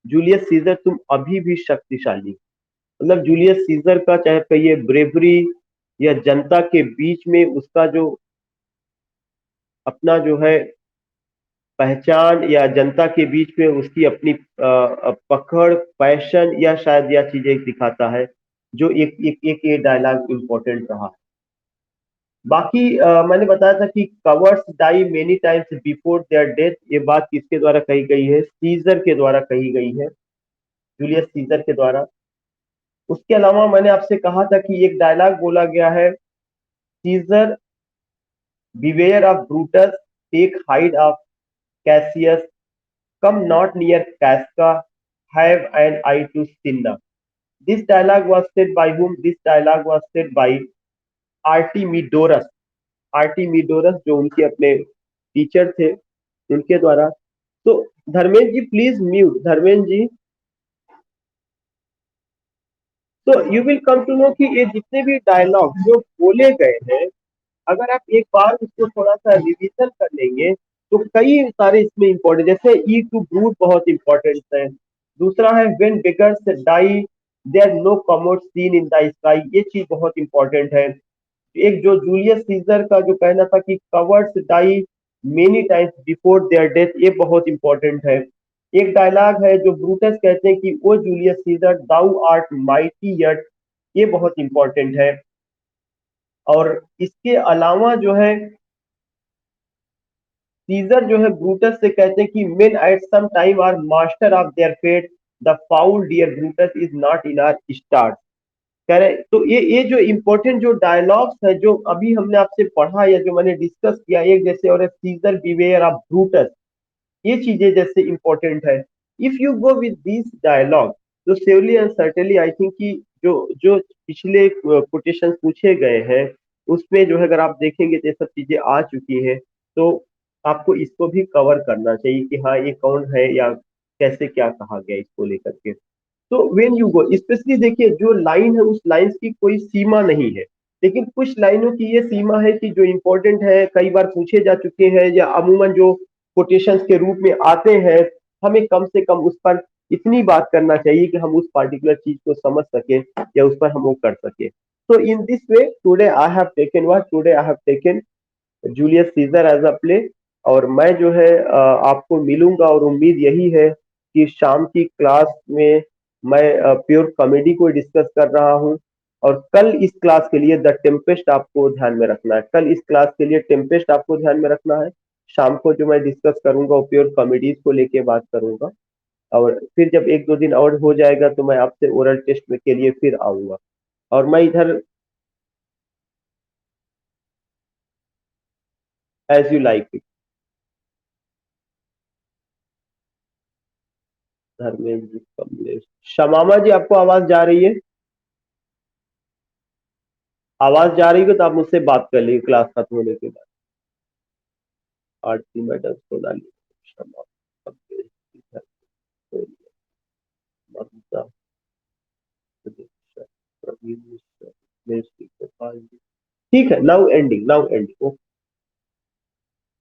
Julius Caesar तुम अभी भी शक्तिशाली हो। मतलब जूलियस सीजर का चाहे कहिए ब्रेवरी या जनता के बीच में उसका जो अपना जो है पहचान, या जनता के बीच में उसकी अपनी पकड़, पैशन, या शायद यह चीजें दिखाता है, जो एक ये डायलॉग इम्पोर्टेंट रहा। बाकी मैंने बताया था कि cowards die many times before their death, ये बात किसके द्वारा कही गई है? सीजर के द्वारा कही गई है, जूलियस सीजर के द्वारा। उसके अलावा मैंने आपसे कहा था कि एक डायलॉग बोला गया है, Caesar beware of Brutus, take heed of Cassius, come not near Casca, have an eye to Cinna. This dialogue was said by whom? This dialogue was said by Artemidorus. Artemidorus जो उनके अपने teacher थे, उनके द्वारा। तो Dharmendra ji please mute, Dharmendra ji. तो you will come to know कि ये जितने भी डायलॉग जो बोले गए हैं, अगर आप एक बार उसको थोड़ा सा रिविजन कर लेंगे, तो कई सारे इसमें इंपॉर्टेंट, जैसे ई टू ब्रूट बहुत इंपॉर्टेंट है। दूसरा है when beggars die there no comets seen in the sky, ये चीज बहुत इंपॉर्टेंट है। एक जो जूलियस सीजर का जो कहना था कि cowards die many times before their death, ये बहुत इंपॉर्टेंट है। एक डायलॉग है जो ब्रूटस कहते हैं कि O Julius Caesar thou art mighty yet, ये बहुत इंपॉर्टेंट है। और इसके अलावा जो है सीजर जो है ब्रूटस से कहते हैं कि men at some time are master of their fate, the fault dear Brutus is not in our stars. कह रहे तो ये जो इम्पोर्टेंट जो डायलॉग्स है जो अभी हमने आपसे पढ़ा या जो मैंने डिस्कस किया, एक जैसे और सीजर बिवेयर ऑफ ब्रूटस, ये चीजें जैसे इंपॉर्टेंट है। If you go with this dialogue, तो surely and certainly I think कि जो जो पिछले कोटेशन पूछे गए हैं उसमें जो है अगर आप देखेंगे तो ये सब चीजें आ चुकी है, तो आपको इसको भी कवर करना चाहिए कि हाँ ये कौन है या कैसे क्या कहा गया इसको लेकर के। तो वेन यू गो स्पेशली देखिए जो लाइन है उस लाइन की कोई सीमा नहीं है, लेकिन कुछ लाइनों की ये सीमा है कि जो इंपॉर्टेंट है, कई बार पूछे जा चुके हैं या अमूमन जो कोटेशंस के रूप में आते हैं, हमें कम से कम उस पर इतनी बात करना चाहिए कि हम उस पार्टिकुलर चीज को समझ सके या उस पर हम वो कर सके। तो in this way today I have taken what, today I have taken Julius Caesar as a play. और मैं जो है आपको मिलूंगा और उम्मीद यही है कि शाम की क्लास में मैं प्योर कॉमेडी को डिस्कस कर रहा हूँ। और कल इस क्लास के लिए द टेम्पेस्ट आपको ध्यान में रखना है, कल इस क्लास के लिए टेम्पेस्ट आपको ध्यान में रखना है। शाम को जो मैं डिस्कस करूंगा वो प्योर कॉमेडीज को लेके बात करूंगा। और फिर जब एक दो दिन और हो जाएगा तो मैं आपसे ओरल टेस्ट में के लिए फिर आऊंगा। और मैं इधर as you like, Dharmendra ji, Kamlesh, शमामा ji, आपको आवाज जा रही है? आवाज जा रही है तो आप मुझसे बात कर लीजिए क्लास खत्म होने के बाद। आरती मैडम, सोनाली, शमा, कमलेश जी, धर्मेंद्र, ममता, प्रदीक्षा, प्रवीण मिश्रा, दिनेश जी, गोपाल जी। ठीक है, नाउ एंडिंग, नाउ एंडिंग।